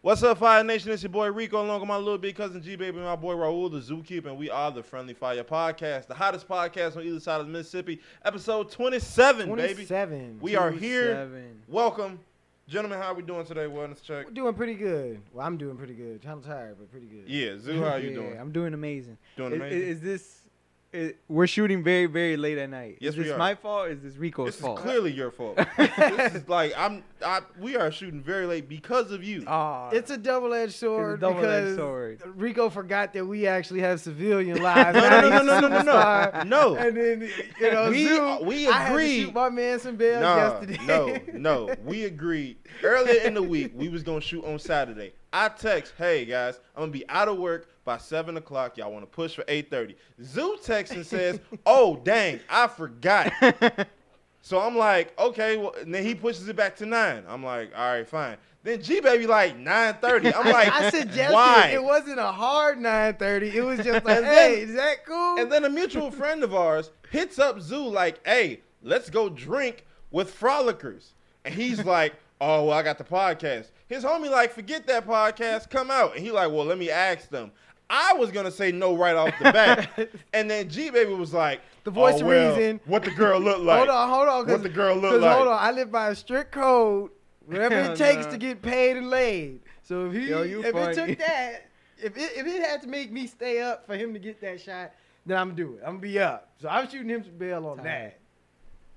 What's up, Fire Nation? It's your boy Rico, along with my little big cousin G-Baby and my boy Raul, the Zookeeper, and we are the Friendly Fire Podcast, the hottest podcast on either side of the Mississippi, episode 27, baby. 27. We are here. Welcome. Gentlemen, how are we doing today? Wellness check. We're doing pretty good. Well, I'm doing pretty good. I'm tired, but pretty good. Yeah, Zoo, how are you doing? I'm doing amazing. Doing amazing? Is this... we're shooting very, very late at night. Yes, is this we are. my fault or is this Rico's fault? This is clearly your fault. This is like, we are shooting very late because of you. It's a double-edged sword. It's a double-edged sword. Rico forgot that we actually have civilian lives. No. And then, you know, we I had to agreed. shoot my man some bail yesterday. No. We agreed earlier in the week we was going to shoot on Saturday. I text, hey, guys, I'm going to be out of work by 7 o'clock. Y'all want to push for 8:30. Zoo texts and says, oh, dang, I forgot. So I'm like, okay. Well, and then he pushes it back to 9. I'm like, all right, fine. Then G-Baby like 9:30. I'm like, I suggested why? It wasn't a hard 9:30. It was just like, hey, is that cool? And then a mutual friend of ours hits up Zoo like, hey, let's go drink with Frolickers. And he's like, oh, well, I got the podcast. His homie like, forget that podcast, come out. And he like, well, let me ask them. I was going to say no right off the bat. And then G-Baby was like, the voice of reason. What the girl look like. Hold on. What the girl look like. Hold on, I live by a strict code. Whatever it takes to get paid and laid. So if it took that, if it had to make me stay up for him to get that shot, then I'm going to do it. I'm going to be up. So I'm shooting him some bail on that.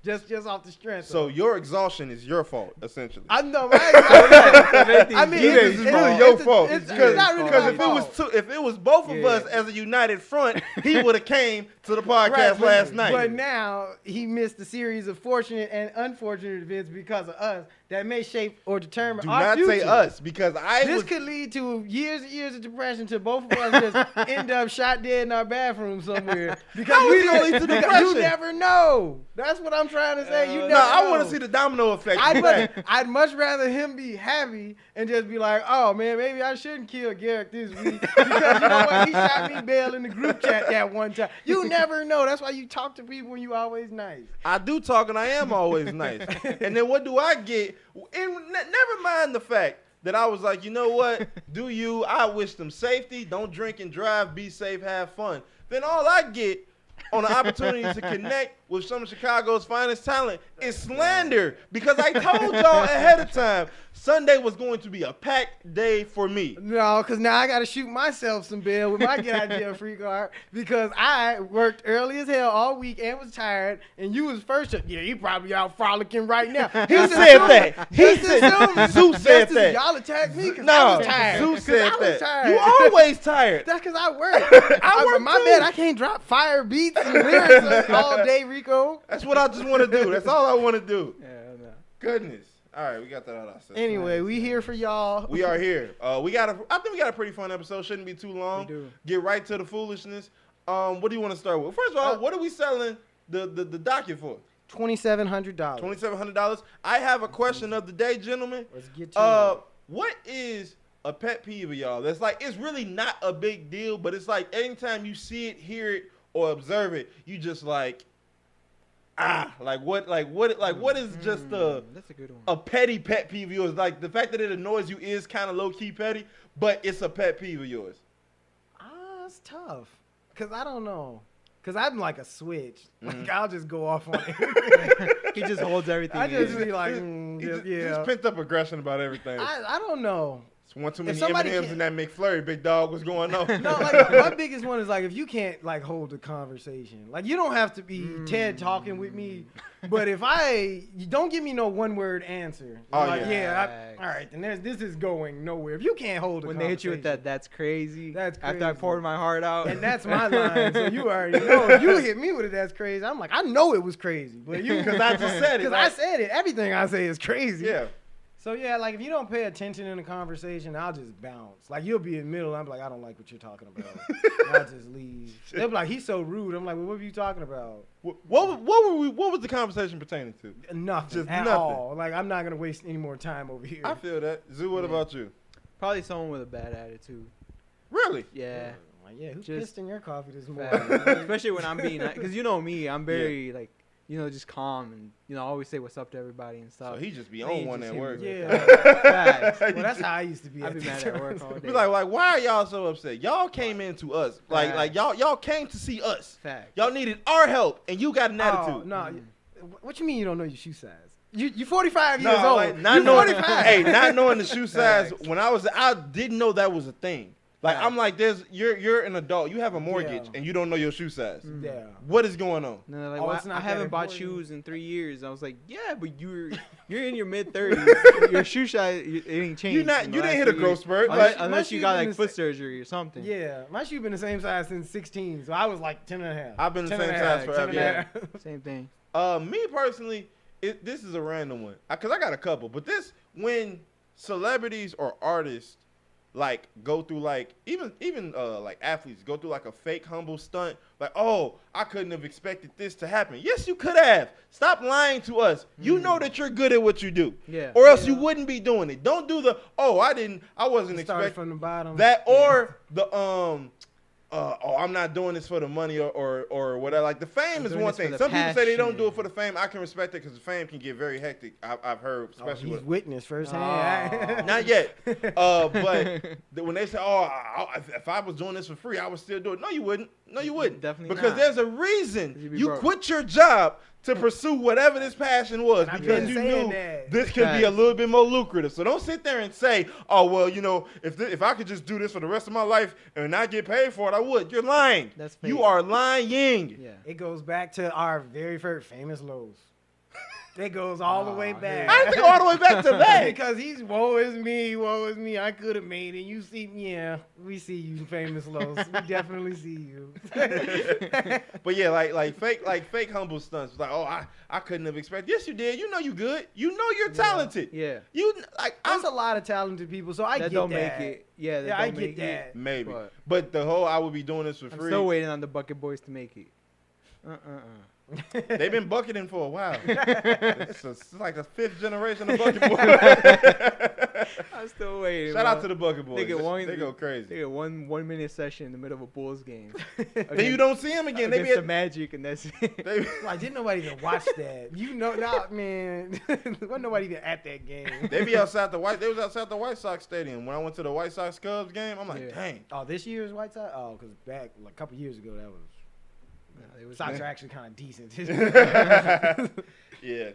Just off the strength. So your exhaustion is your fault, essentially. I know, right? I mean, it's really your fault. Because if it was both of us as a united front, he would have came to the podcast last night. But now he missed a series of fortunate and unfortunate events because of us that may shape or determine our future. Do not say us, because this could lead to years and years of depression to both of us just end up shot dead in our bathroom somewhere. Because you never know. That's what I'm trying to say. You never know. I want to see the domino effect. I'd much rather him be happy and just be like, oh, man, maybe I shouldn't kill Garrick this week. Because you know what? He shot me bail in the group chat that one time. You never know. That's why you talk to people when you always nice. I do talk and I am always nice. And then what do I get? And never mind the fact that I was like, you know what? Do you? I wish them safety. Don't drink and drive. Be safe. Have fun. Then all I get on the opportunity to connect with some of Chicago's finest talent is slander, because I told y'all ahead of time Sunday was going to be a packed day for me. No, because now I got to shoot myself some bail with my get out of jail free card, because I worked early as hell all week and was tired, and you was first. Yeah, he probably out frolicking right now. He said that. Zeus said that. Y'all attacked me because I was tired. Zeus said that. You always tired. That's because I work. I work my bad. I can't drop fire beats and lyrics all day, Rico. That's what I just want to do. That's all I want to do. Yeah, no. Goodness. All right, we got that out of our system. Anyway, we here for y'all. We are here. I think we got a pretty fun episode. Shouldn't be too long. We do. Get right to the foolishness. What do you want to start with? First of all, what are we selling the docket for? $2,700. $2,700. I have a question of the day, gentlemen. Let's get to it. What is a pet peeve of y'all? That's like, it's really not a big deal, but it's like anytime you see it, hear it, or observe it, you just like, what is just that's a good one. a petty pet peeve of yours? Like, the fact that it annoys you is kind of low key petty, but it's a pet peeve of yours. It's tough, cause I don't know, cause I'm like a switch. Like, I'll just go off on it. He just holds everything. I just be like, Just pent up aggression about everything. I don't know. It's one too many M&Ms in that McFlurry, big dog. What's going on? No, like my biggest one is like, if you can't like hold the conversation, like you don't have to be TED talking with me, but if you don't give me no one word answer. Oh, like, yeah. All right, then this is going nowhere. If you can't hold the when conversation. they hit you with that, that's crazy. That's crazy. After I poured my heart out. And that's my line, so you already know. If you hit me with it, that's crazy. I'm like, I know it was crazy, but you, because I just said it. Because I said it. Everything I say is crazy. Yeah. So, yeah, like, if you don't pay attention in the conversation, I'll just bounce. Like, you'll be in the middle, and I'm like, I don't like what you're talking about. I'll just leave. They'll be like, he's so rude. I'm like, well, what were you talking about? What was the conversation pertaining to? Nothing. Just at nothing. all. Like, I'm not going to waste any more time over here. I feel that. Zoo, what about you? Probably someone with a bad attitude. Really? Yeah. Like, yeah, who Just pissed in your coffee this morning? Especially when I'm being, because you know me, I'm very, like, just calm and always say what's up to everybody and stuff. So he just be on one at work. Yeah. Well, that's how I used to be. I'd be mad at work all day. Be like, why are y'all so upset? Y'all came into us. Like y'all came to see us. Facts. Y'all needed our help, and you got an attitude. No, what you mean you don't know your shoe size? You 45 years old. Like, not knowing the shoe size. When I didn't know that was a thing. Like I'm like, you're an adult. You have a mortgage and you don't know your shoe size. Yeah. What is going on? And they're like, I haven't bought shoes in 3 years. I was like, yeah, but you're in your mid-30s. Your shoe size it ain't changed. You didn't hit a growth spurt. Unless you got like foot surgery or something. Yeah, my shoe been the same size since 16, so I was like 10 and a half. I've been the same size forever. Yeah. Same thing. Me personally, this is a random one because I got a couple. But when celebrities or artists like go through like even like athletes go through like a fake humble stunt, like, oh, I couldn't have expected this to happen. Yes, you could have. Stop lying to us. You know that you're good at what you do. Yeah. Or else you wouldn't be doing it. Don't do the I wasn't expecting from the bottom. that or the I'm not doing this for the money or whatever. Like the fame is one thing. Some people say they don't do it for the fame. I can respect it because the fame can get very hectic. I've heard, especially he's witnessed firsthand. Not yet. But when they say, if I was doing this for free, I would still do it. No, you wouldn't. Definitely because not. there's a reason you broke. quit your job to pursue whatever this passion was because you knew this could be a little bit more lucrative. So don't sit there and say, oh, well, if I could just do this for the rest of my life and not get paid for it, I would. You're lying. That's fake. You are lying. Yeah. It goes back to our very first famous lows. It goes all the way back. I didn't go all the way back to that. Because he's woe is me. I could have made it. You see, we see you, famous Los. We definitely see you. But yeah, like fake humble stunts. Like, I couldn't have expected. Yes, you did. You know you good. You know you're talented. Yeah. There's a lot of talented people, so I get that. Don't make it. Yeah, I get that. Maybe. But the whole I would be doing this for free. I'm still waiting on the Bucket Boys to make it. They've been bucketing for a while. It's like the 5th generation of Bucket Boys. I'm still waiting. Shout out to the Bucket Boys. They go crazy. They get one minute session in the middle of a Bulls game. Then you don't see them again. They be the Magic and that's it. Like, didn't nobody even watch that? Man. Wasn't nobody even at that game. They be outside They was outside the White Sox stadium when I went to the White Sox Cubs game. I'm like, dang. Oh, this year's White Sox? Oh, because back a couple years ago that was. Sox are actually kind of decent. Yeah.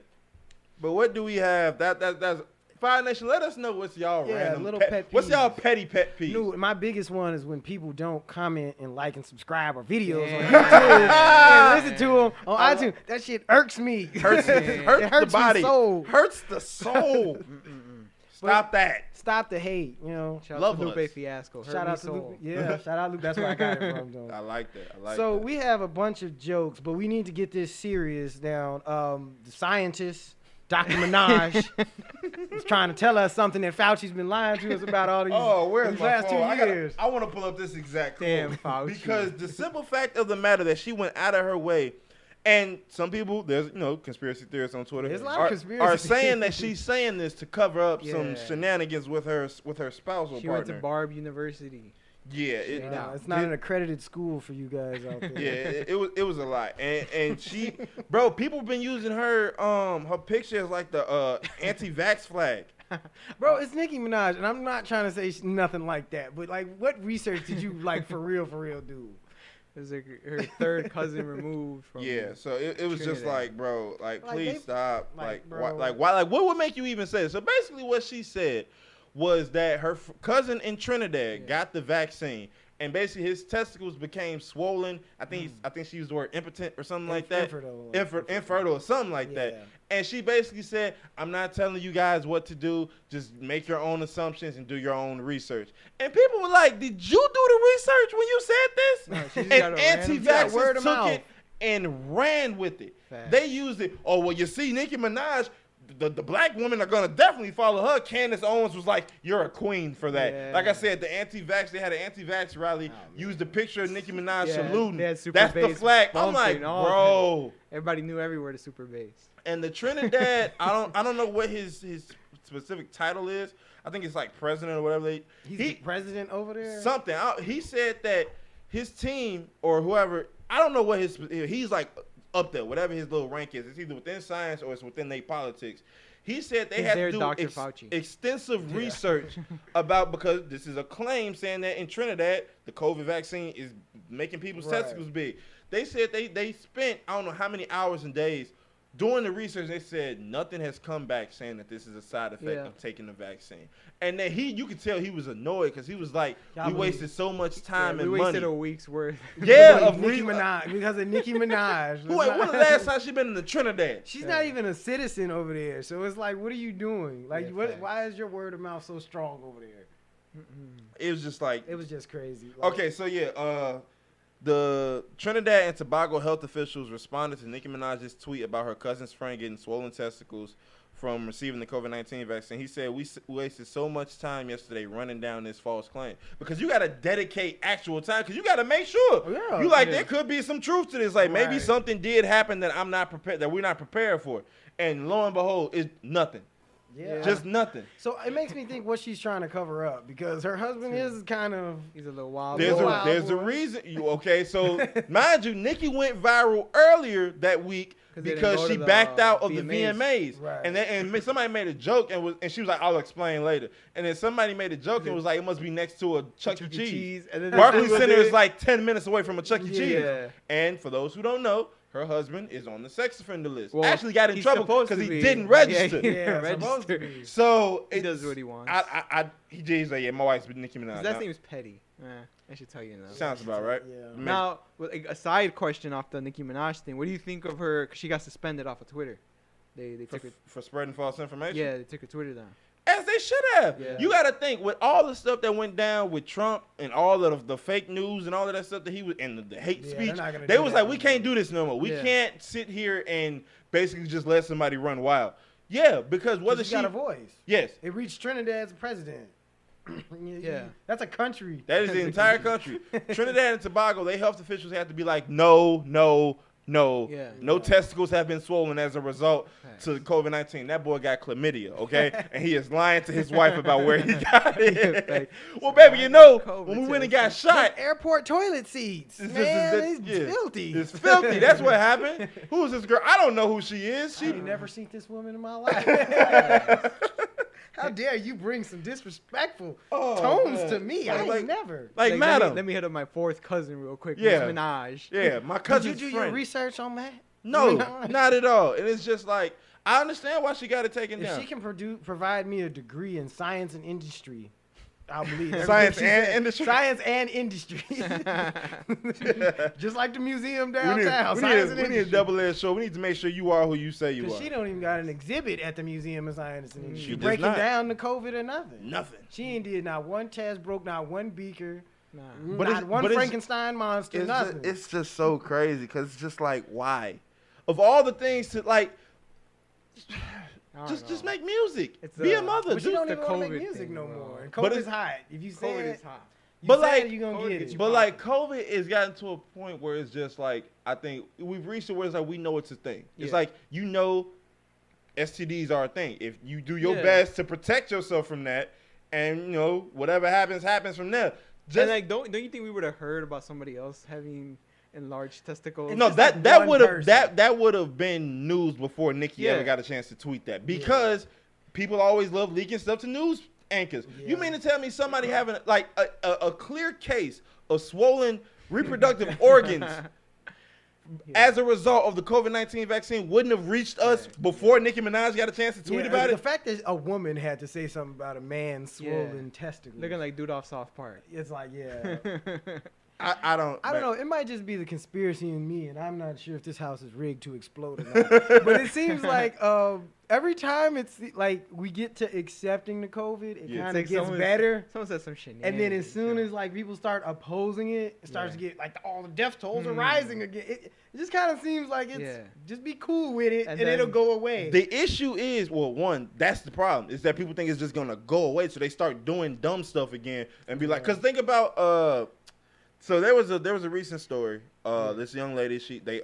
But what do we have? That's Fire Nation. Let us know what's y'all random pet what's y'all petty pet peeve? My biggest one is when people don't comment and like and subscribe or videos on YouTube and listen to them on iTunes. That shit irks me. Hurts the body. Soul. Hurts the soul. Stop that. Stop the hate. Shout out to Lupe Fiasco. Shout out to Lupe. Yeah, shout out Lupe. That's where I got it from, though. I like that. So we have a bunch of jokes, but we need to get this serious down. The scientist, Dr. Minaj, is trying to tell us something that Fauci's been lying to us about all these last 2 years. I want to pull up this exact quote. Damn, Fauci. Because the simple fact of the matter that she went out of her way. And some people, there's conspiracy theorists on Twitter, there's a lot of conspiracy are saying that she's saying this to cover up some shenanigans with her spousal partner. She went to Barb University. Yeah, it's not an accredited school for you guys out there. Yeah, it was a lot, and she, people been using her picture as like the anti-vax flag. Bro, it's Nicki Minaj, and I'm not trying to say nothing like that, but like, what research did you like for real do? It was like her third cousin removed from. Yeah, so it was just like, bro, please stop. Bro. Why? What would make you even say it? So basically, what she said was that her cousin in Trinidad got the vaccine, and basically his testicles became swollen. I think she used the word impotent or something like that. Infertile or something like that. And she basically said, I'm not telling you guys what to do. Just make your own assumptions and do your own research. And people were like, did you do the research when you said this? No, and anti-vaxxers took it and ran with it. Facts. They used it. Oh, well, you see, Nicki Minaj, the black women are going to definitely follow her. Candace Owens was like, you're a queen for that. Yeah. Like I said, they had an anti-vax rally, used a picture of Nicki Minaj saluting. That's the flag. I'm like, bro. Everybody knew everywhere the super bass. And the Trinidad, I don't know what his specific title is. I think it's like president or whatever. He's the president over there? Something. He said that his team or whoever, I don't know what he's like up there, whatever his little rank is. It's either within science or it's within their politics. He said they had to do extensive research about, because this is a claim saying that in Trinidad, the COVID vaccine is making people's testicles big. They said they spent, I don't know how many hours and days doing the research. They said nothing has come back saying that this is a side effect of taking the vaccine. And then you could tell he was annoyed because he was like, we wasted so much time and money. We wasted a week's worth. Yeah, of Nicki Minaj, because of Nicki Minaj. Wait, when the last time she been in the Trinidad? She's not even a citizen over there. So it's like, what are you doing? Like, why is your word of mouth so strong over there? It was just like. It was just crazy. Like, okay, so yeah, the Trinidad and Tobago health officials responded to Nicki Minaj's tweet about her cousin's friend getting swollen testicles from receiving the COVID-19 vaccine. He said, we wasted so much time yesterday running down this false claim. Because you got to dedicate actual time, because you got to make sure. There could be some truth to this. Like, maybe something did happen that I'm not prepared, that we're not prepared for. And lo and behold, it's nothing. Yeah. Just nothing. So it makes me think what she's trying to cover up, because her husband is kind of... He's a little wild. There's a reason. Okay, so mind you, Nicki went viral earlier that week because she backed out of the VMAs. Right. And somebody made a joke and she was like, I'll explain later. And then somebody made a joke and was like, it must be next to a Chuck E. Cheese. Barclays Center is like 10 minutes away from a Chuck E. Cheese. And for those who don't know, her husband is on the sex offender list. Well, actually got in trouble because he didn't register. Register. So he does what he wants. He's like, my wife's with Nicki Minaj. His last name is Petty. I should tell you now. Sounds about right. Yeah. Now, a side question off the Nicki Minaj thing. What do you think of her? Because she got suspended off of Twitter. They took her for spreading false information. Yeah, they took her Twitter down. As they should have. Yeah. You got to think, with all the stuff that went down with Trump and all of the fake news and all of that stuff that he was, and the hate speech, they was like, we can't do this no more. We can't sit here and basically just let somebody run wild. Yeah, because whether she got a voice. Yes. It reached Trinidad's president. That's a country. That is the entire country. Trinidad and Tobago, they health officials have to be like, no testicles have been swollen as a result to COVID-19. That boy got chlamydia, okay? And he is lying to his wife about where he got it. Well, baby, when we went and got shot. Airport toilet seats. It's filthy. It's filthy. That's what happened. Who is this girl? I don't know who she is. I ain't never seen this woman in my life. How dare you bring some disrespectful tones to me? I ain't never. Like madam. Let me hit up my fourth cousin real quick. Yeah. Minaj. Yeah, my cousin's Did you do your research on that? No, not at all. And it's just like, I understand why she got it taken down. If she can provide me a degree in science and industry, I'll believe it. Science and industry? Science and industry. Just like the museum downtown. We need a double-edged show. We need to make sure you are who you say you are. She don't even got an exhibit at the Museum of Science and Industry. She breaking down the COVID or nothing. Nothing. She ain't did not one test, broke not one beaker. Nah. Not one Frankenstein monster, nothing. It's just so crazy because it's just like, why? Of all the things to like... Just make music. Be a mother. But you don't even want to make music no more. And COVID's hot. If you say COVID is hot. But like, you're gonna get it. But like, COVID has gotten to a point where it's just like, I think we've reached to where it's like we know it's a thing. It's like, STDs are a thing. If you do your best to protect yourself from that, and whatever happens from there. And like, don't you think we would have heard about somebody else having enlarged testicles? No, that would have been news before Nicki ever got a chance to tweet that, because people always love leaking stuff to news anchors. You mean to tell me somebody having like a clear case of swollen reproductive organs as a result of the COVID-19 vaccine wouldn't have reached us before Nicki Minaj got a chance to tweet about it? The fact that a woman had to say something about a man's swollen testicles. Looking like dude off South Park. It's like, I don't know. It might just be the conspiracy in me, and I'm not sure if this house is rigged to explode or not. But it seems like every time it's like we get to accepting the COVID, it kind of gets better. Someone said some shit. And then as soon as like people start opposing it, it starts to get like all the death tolls are rising again. It just kind of seems like it's just be cool with it, and it'll go away. The issue is, well, one, that's the problem, is that people think it's just gonna go away, so they start doing dumb stuff again and be like, because think about so there was a recent story. This young lady,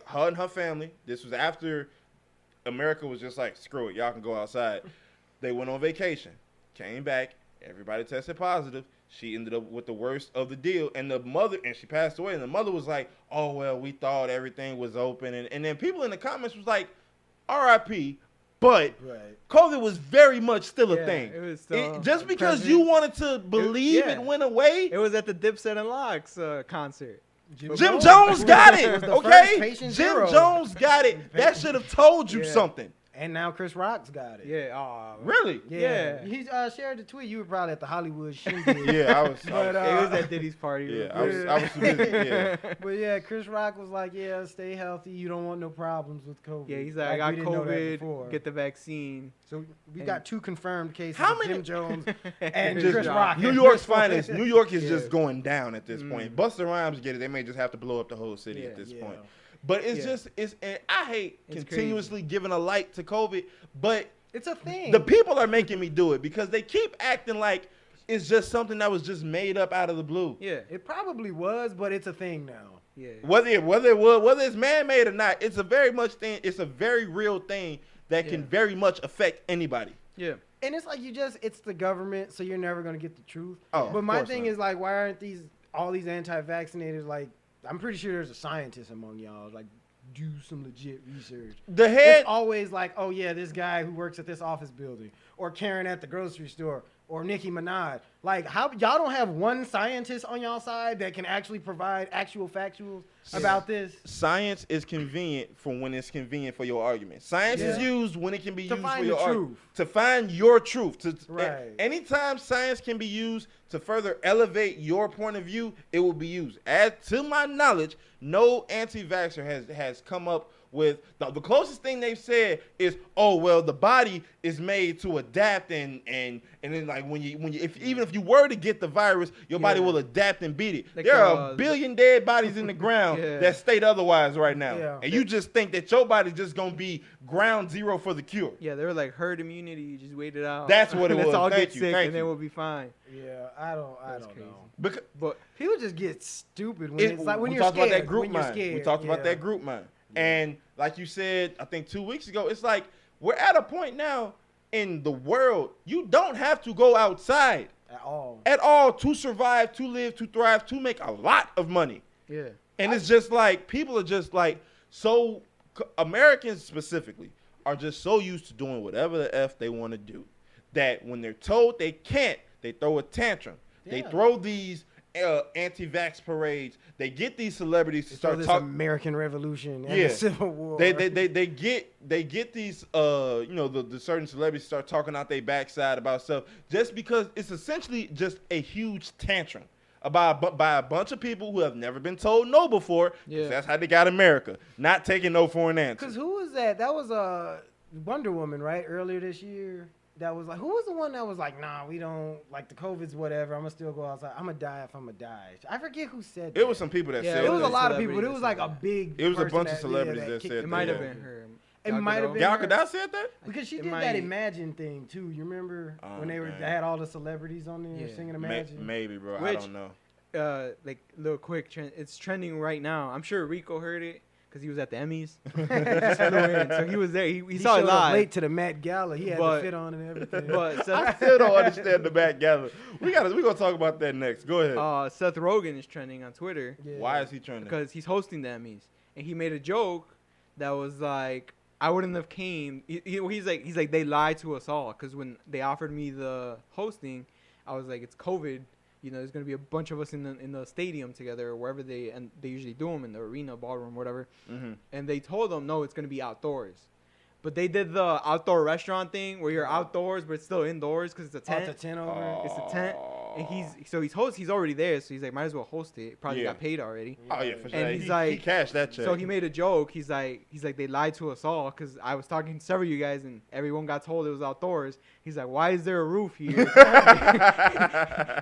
her and her family. This was after America was just like, screw it, y'all can go outside. They went on vacation, came back, Everybody tested positive. She ended up with the worst of the deal, and she passed away, and the mother was like, oh, well, we thought everything was open, and then people in the comments was like, R.I.P., but COVID was very much still a thing. It was still just because you wanted to believe it went away. It was at the Dipset and Locks concert. Jim Jones got it, okay? Jim Jones got it. That should have told you something. And now Chris Rock's got it. Yeah. Really? Yeah. He shared the tweet. You were probably at the Hollywood shindig. Yeah, I was. It was at Diddy's party. Yeah, I was busy. Yeah. But yeah, Chris Rock was like, yeah, stay healthy. You don't want no problems with COVID. Yeah, he's like, I got COVID. Get the vaccine. So we got 2 confirmed cases of Jim Jones and Chris Rock. New York's finest. New York is just going down at this point. Busta Rhymes get it. They may just have to blow up the whole city at this point. But and I hate continuously giving a light to COVID, but it's a thing. The people are making me do it because they keep acting like it's just something that was just made up out of the blue. Yeah, it probably was, but it's a thing now. Yeah, whether it's man-made or not, it's a very much thing. It's a very real thing that can very much affect anybody. Yeah. And it's like it's the government, so you're never gonna get the truth. Oh, but my thing is like, why aren't all these anti-vaccinators like? I'm pretty sure there's a scientist among y'all. Like, do some legit research. It's always like, oh yeah, this guy who works at this office building, or Karen at the grocery store, or Nicki Minaj. Like, how y'all don't have one scientist on y'all side that can actually provide actual factuals about this? Science is convenient for when it's convenient for your argument. Science is used when it can be used for your argument. To find your truth. Anytime science can be used to further elevate your point of view, it will be used. To my knowledge, no anti-vaxxer has come up with the closest thing they've said is, oh well, the body is made to adapt and then like when you even if you were to get the virus, your body will adapt and beat it. Like there are a billion dead bodies in the ground that state otherwise right now, and you just think that your body's just gonna be ground zero for the cure. Yeah, they were like herd immunity. You just wait it out. That's what it was. Let's all get sick and then we'll be fine. Yeah, I don't know. But people just get stupid when it's like when you're scared. About that group mind. We talked about that group mind. And like you said, I think 2 weeks ago, it's like we're at a point now in the world, you don't have to go outside at all to survive, to live, to thrive, to make a lot of money. Yeah. And it's just like people are just like Americans specifically are just so used to doing whatever the F they want to do that when they're told they can't, they throw a tantrum. Yeah. They throw these anti-vax parades. They get these celebrities to start talking American Revolution and the Civil War. They get these the certain celebrities start talking out their backside about stuff just because it's essentially just a huge tantrum by a bunch of people who have never been told no before. Yeah, that's how they got America, not taking no for an answer. Because who was that? That was Wonder Woman, right? Earlier this year. That was like, who was the one that was like, nah, we don't, like the COVID's whatever, I'm going to still go outside. I'm going to die if I'm going to die. I forget who said that. It was some people that said that. It was a lot of people, but it was like a big It was a bunch of celebrities that said that. It might have been her. It might have been Gal Gadot said that? Because she did that Imagine thing, too. You remember when they had all the celebrities on there singing Imagine? Maybe, bro. I don't know. Like, little quick, it's trending right now. I'm sure Rico heard it. Because he was at the Emmys. So he was there. He saw it live. Late to the Met Gala. He had the fit on and everything. But I still don't understand the Met Gala. We're going to talk about that next. Go ahead. Seth Rogen is trending on Twitter. Yeah. Why is he trending? Because he's hosting the Emmys. And he made a joke that was like, I wouldn't have came. He's like, they lied to us all. Because when they offered me the hosting, I was like, it's COVID. You know, there's going to be a bunch of us in the stadium together or wherever they usually do them, in the arena, ballroom, whatever. Mm-hmm. And they told them, no, it's going to be outdoors. But they did the outdoor restaurant thing where you're outdoors, but it's still indoors because it's a tent. It's a tent over. It's a tent. And he's already there, so he's like, might as well host it. Probably got paid already. Oh, yeah, for sure. And he's like, he cashed that check. So he made a joke. He's like, they lied to us all because I was talking to several of you guys and everyone got told it was outdoors. He's like, why is there a roof here?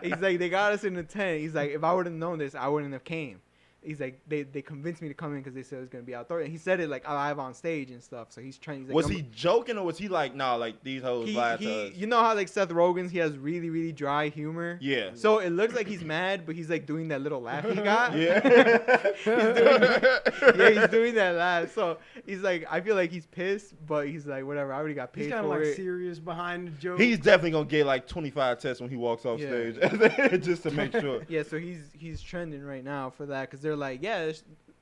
He's like, they got us in the tent. He's like, if I would have known this, I wouldn't have came. he's like, they convinced me to come in because they said it was gonna be outdoor, and he said it like live on stage and stuff. So he's trying. He's like, was he joking or was he like, nah, like these hoes lied to us? You know how like Seth Rogen's, he has really really dry humor. Yeah. So it looks like he's mad, but he's like doing that little laugh he got. Yeah. He's doing that laugh. So he's like, I feel like he's pissed, but he's like, whatever. I already got paid he's kind for of like it. serious behind the joke. He's definitely gonna get like 25 tests when he walks off stage, just to make sure. Yeah, so he's trending right now for that because they're like, yeah,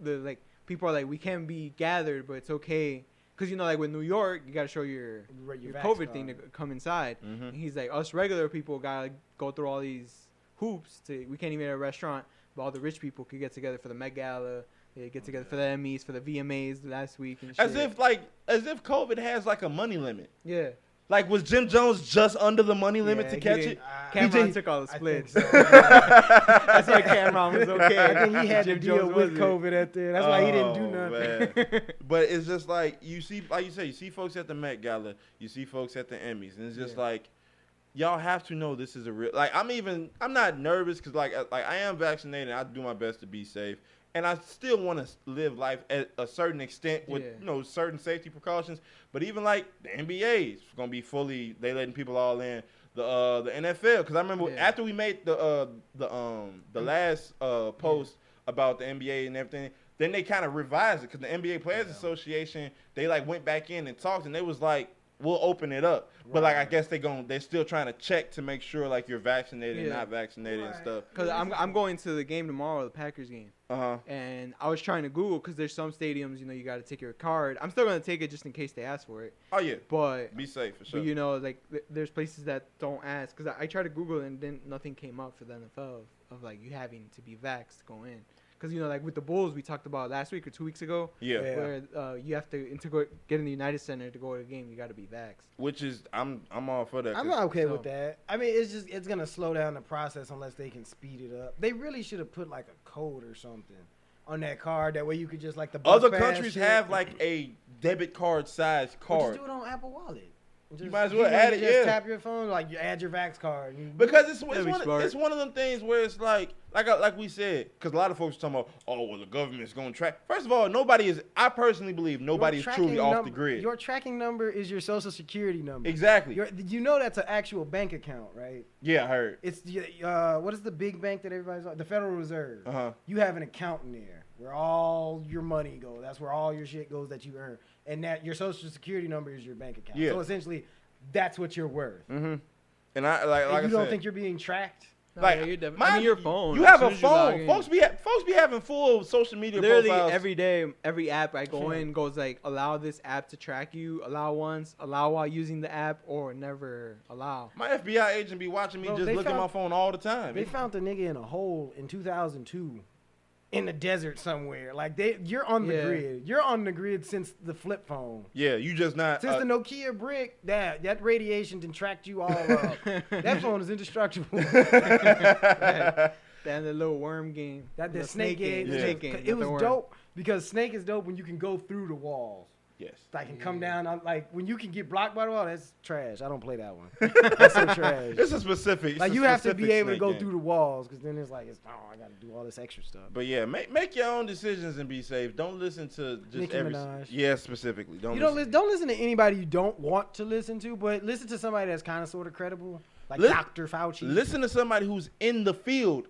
the like people are like, we can't be gathered, but it's okay because you know, like with New York, you gotta show your COVID thing to come inside. Mm-hmm. And he's like, us regular people gotta go through all these hoops we can't even at a restaurant, but all the rich people could get together for the Met Gala. They get together for the Emmys, for the VMAs last week and shit. As if COVID has like a money limit. Yeah. Like, was Jim Jones just under the money limit to catch it? Cameron took all the splits. So. That's why Cameron was okay. I think he had Jim to deal Jones with COVID at there. That's why he didn't do nothing. Man. But it's just like, you see, like you say, you see folks at the Met Gala, you see folks at the Emmys, and it's just like, y'all have to know this is a real. Like, I'm not nervous because like I am vaccinated. And I do my best to be safe. And I still want to live life at a certain extent with, certain safety precautions. But even like the NBA is going to be fully, they letting people all in. The NFL, because I remember after we made the last post about the NBA and everything, then they kind of revised it because the NBA Players Association, they like went back in and talked and they was like, we'll open it up. But like I guess they're still trying to check to make sure like you're vaccinated and not vaccinated and stuff. Because I'm going to the game tomorrow, the Packers game. And I was trying to Google because there's some stadiums, you got to take your card. I'm still going to take it just in case they ask for it. Oh, yeah. But be safe for sure. But, like there's places that don't ask. Because I tried to Google it and then nothing came up for the NFL of like you having to be vaxxed to go in. Because, like with the Bulls we talked about last week or 2 weeks ago. Yeah. Where you have to get in the United Center to go to the game. You got to be vaxxed. Which is, I'm all for that. I'm not okay with that. I mean, it's going to slow down the process unless they can speed it up. They really should have put like a code or something on that card. That way you could just like the bus other pass countries shit. have like a debit card size card. Well, just do it on Apple Wallet. You might as well add it. Just tap your phone, like you add your Vax card. Because it's one of them things where it's like we said, because a lot of folks are talking about, oh well, the government's gonna track. First of all, I personally believe nobody is truly off the grid. Your tracking number is your social security number. Exactly. That's an actual bank account, right? Yeah, I heard. It's what is the big bank that everybody's on? The Federal Reserve. You have an account in there where all your money goes. That's where all your shit goes that you earn. And that your social security number is your bank account. Yeah. So essentially, that's what you're worth. Mm-hmm. And I don't think you're being tracked. No, like you're definitely. Your phone. You have a phone. Folks be having full social media literally profiles. Every day, every app I go in goes like, allow this app to track you, allow once, allow while using the app, or never allow. My FBI agent be watching me look at my phone all the time. They found the nigga in a hole in 2002. In the desert somewhere, like you're on the grid. You're on the grid since the flip phone. Yeah, you just not since the Nokia brick. That radiation didn't track you all up. That phone is indestructible. That the little worm game. The snake game. It was dope because Snake is dope when you can go through the walls. Yes. Like can come down like when you can get blocked by the wall. That's trash. I don't play that one. That's so trash. It's a specific. Like you have to be able to go through the walls because then it's like I got to do all this extra stuff. But yeah, make your own decisions and be safe. Don't listen to just Nicki Minaj. Yeah, specifically. Don't listen to anybody you don't want to listen to, but listen to somebody that's kind of sort of credible, like Dr. Fauci. Listen to somebody who's in the field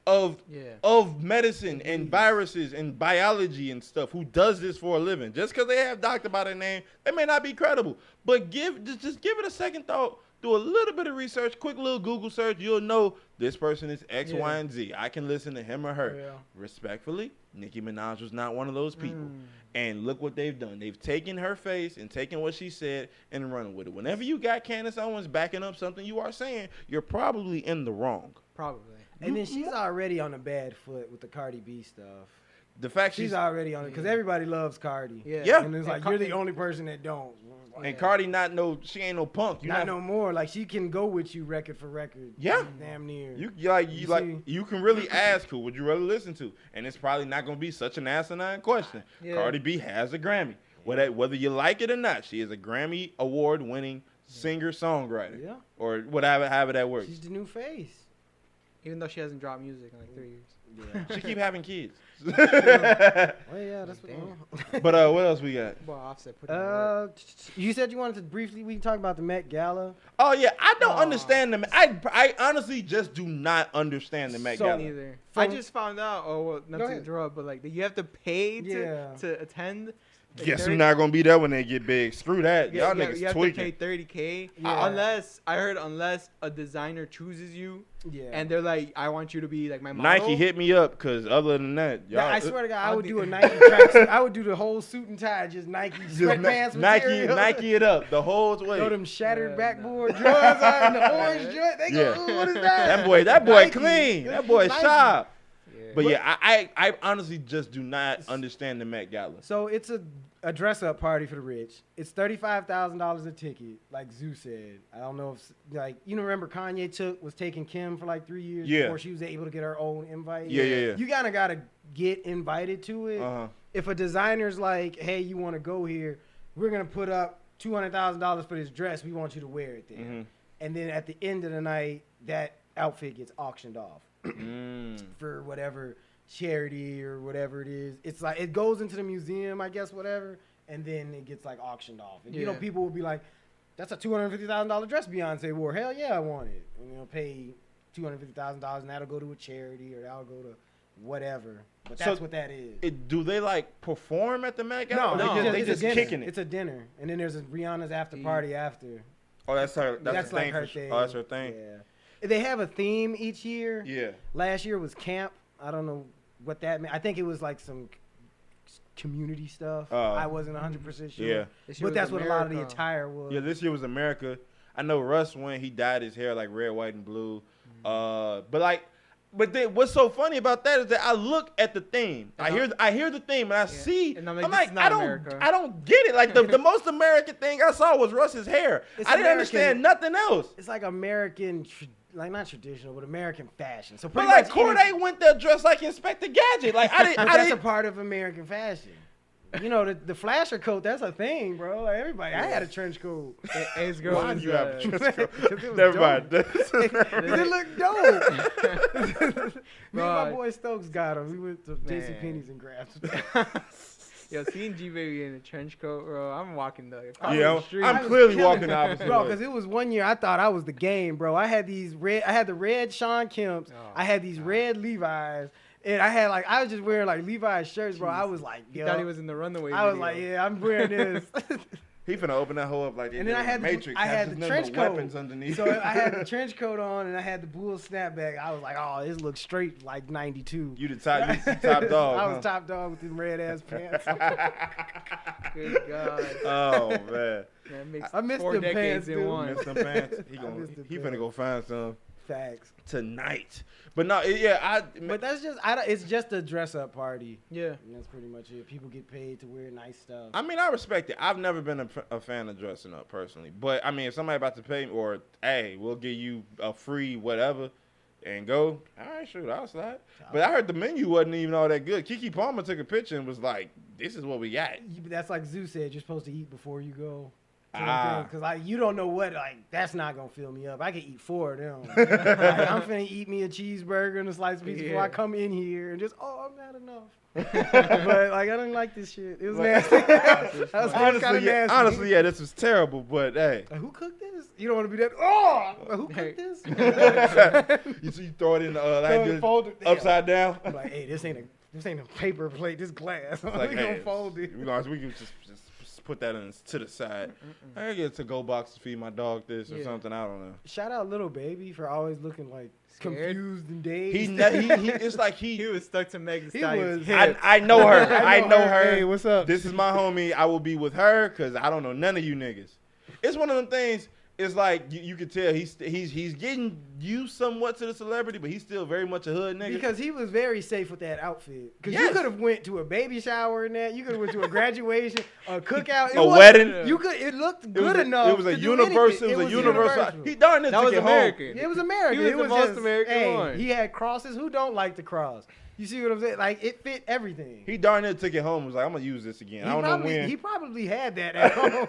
of medicine and viruses and biology and stuff, who does this for a living. Just because they have doctor by their name, they may not be credible. But just give it a second thought. Do a little bit of research, quick little Google search. You'll know this person is X, Y, and Z. I can listen to him or her. Yeah. Respectfully, Nicki Minaj was not one of those people. And look what they've done. They've taken her face and taken what she said and running with it. Whenever you got Candace Owens backing up something you are saying, you're probably in the wrong. Probably. And then she's already on a bad foot with the Cardi B stuff. The fact she's already on it because everybody loves Cardi. Yeah. And it's like you're the only person that don't. And Cardi she ain't no punk. Not no more. Like she can go with you record for record. Yeah. Damn near. You can really ask who would you rather listen to, and it's probably not gonna be such an asinine question. Yeah. Cardi B has a Grammy. Whether you like it or not, she is a Grammy award winning singer songwriter. Yeah. Or whatever, however that works. She's the new face. Even though she hasn't dropped music in like 3 years. Yeah. She keep having kids. Well, yeah, that's what. But what else we got? Boy, Offset put in the work. You said you wanted to briefly. We can talk about the Met Gala. Oh yeah, I don't understand them. I honestly just do not understand the Met Gala. Neither. I just found out. Oh, well, not to interrupt, but like you have to pay to attend. Like Guess I'm not gonna be there when they get big. Screw that. Y'all niggas you have tweaking. to pay $30K. Unless a designer chooses you. Yeah. And they're like, I want you to be like my model. Nike hit me up because other than that, y'all. I swear to God, I would do a Nike tracksuit. I would do the whole suit and tie, just Nike sweatpants material. Nike it up the whole way. Throw them shattered backboard drawers out in the orange joint. They go, ooh, what is that? That boy clean. That boy sharp. But yeah, I honestly just do not understand the Met Gala. So it's a dress-up party for the rich. It's $35,000 a ticket, like Zeus said. I don't know if, like, you remember Kanye was taking Kim for like 3 years before she was able to get her own invite? Yeah. You kind of got to get invited to it. If a designer's like, hey, you want to go here, we're going to put up $200,000 for this dress. We want you to wear it there. Mm-hmm. And then at the end of the night, that outfit gets auctioned off. For whatever charity or whatever it is. It's like it goes into the museum, I guess, whatever, and then it gets like auctioned off. And you know, people will be like, that's a $250,000 dress Beyonce wore. Hell yeah, I want it. And pay $250,000 and that'll go to a charity or that'll go to whatever. But that's what that is. Do they like perform at the Met Gala? No, they just kicking it. It's a dinner, and then there's Rihanna's after party after. Oh, that's her. That's like her thing. Oh, that's her thing. Yeah. They have a theme each year. Yeah. Last year was camp. I don't know what that meant. I think it was like some community stuff. I wasn't 100% sure. Yeah. But that's what a lot of the attire was. Yeah, this year was America. I know Russ went. He dyed his hair like red, white, and blue. But then what's so funny about that is that I look at the theme. I hear the theme and I see. And I'm like I don't get it. Like the most American thing I saw was Russ's hair. I didn't understand nothing else. It's like American, like not traditional, but American fashion. So but like Corday went there dressed like Inspector Gadget. Like that's a part of American fashion. You know, the flasher coat, that's a thing, bro. Like everybody, I had a trench coat. Why do you have a trench coat? Never mind. It looked dope. Me and my boy Stokes got him. We went to JCPenney's and grabbed some. Yo, seeing G-Baby in a trench coat, bro, I'm walking the street. I'm clearly walking the opposite bro, because it was one year I thought I was the game, bro. I had the red Sean Kemp's. I had these red Levi's. And I was just wearing like Levi's shirts, bro. I was like, yo. You thought he was in the Runaway I was like, yeah, I'm wearing this. He finna open that hole up like that. And then I had Matrix. I had the trench coat. Weapons underneath. So I had the trench coat on and I had the bull snapback. I was like, oh, this looks straight like 92. You the top dog. I was top dog with them red ass pants. Good God. Oh man. I missed them pants, dude. Missed them pants. He finna go find some. Facts. Tonight. But no, but that's just, it's just a dress-up party. Yeah. And that's pretty much it. People get paid to wear nice stuff. I mean, I respect it. I've never been a fan of dressing up, personally. But, I mean, if somebody about to pay me, or, hey, we'll give you a free whatever and go, all right, shoot, I'll slide. But I heard the menu wasn't even all that good. Keke Palmer took a picture and was like, this is what we got. That's like Zeus said, you're supposed to eat before you go. Because you don't know what, like, that's not going to fill me up. I can eat 4 of them. I'm finna eat me a cheeseburger and a slice of pizza before I come in here and just, I'm not enough. But, like, I didn't like this shit. It was nasty. Honestly, yeah, this was terrible, but hey. Like, who cooked this? You don't want to be that, who cooked this? You throw it in the upside down. I'm like, hey, this ain't a paper plate, this glass. Like, we gonna fold it. We can just put that to the side. I get a to-go box to feed my dog this or something. I don't know. Shout out Little Baby for always looking like confused and dazed. It's like he was stuck to Megan Thee Stallion's I know her. I know her. Hey, what's up? This is my homie. I will be with her because I don't know none of you niggas. It's one of them things. It's like you could tell he's getting used somewhat to the celebrity, but he's still very much a hood nigga. Because he was very safe with that outfit. Because you could have went to a baby shower in that. You could have went to a graduation, a cookout, a wedding. You could. It looked good enough. It was a universal. It was a universal. He darn it. That was American. It was American. He was the most American one. He had crosses. Who don't like the cross? You see what I'm saying? Like, it fit everything. He darn near took it home and was like, I'm going to use this again. I don't know when. He probably had that at home.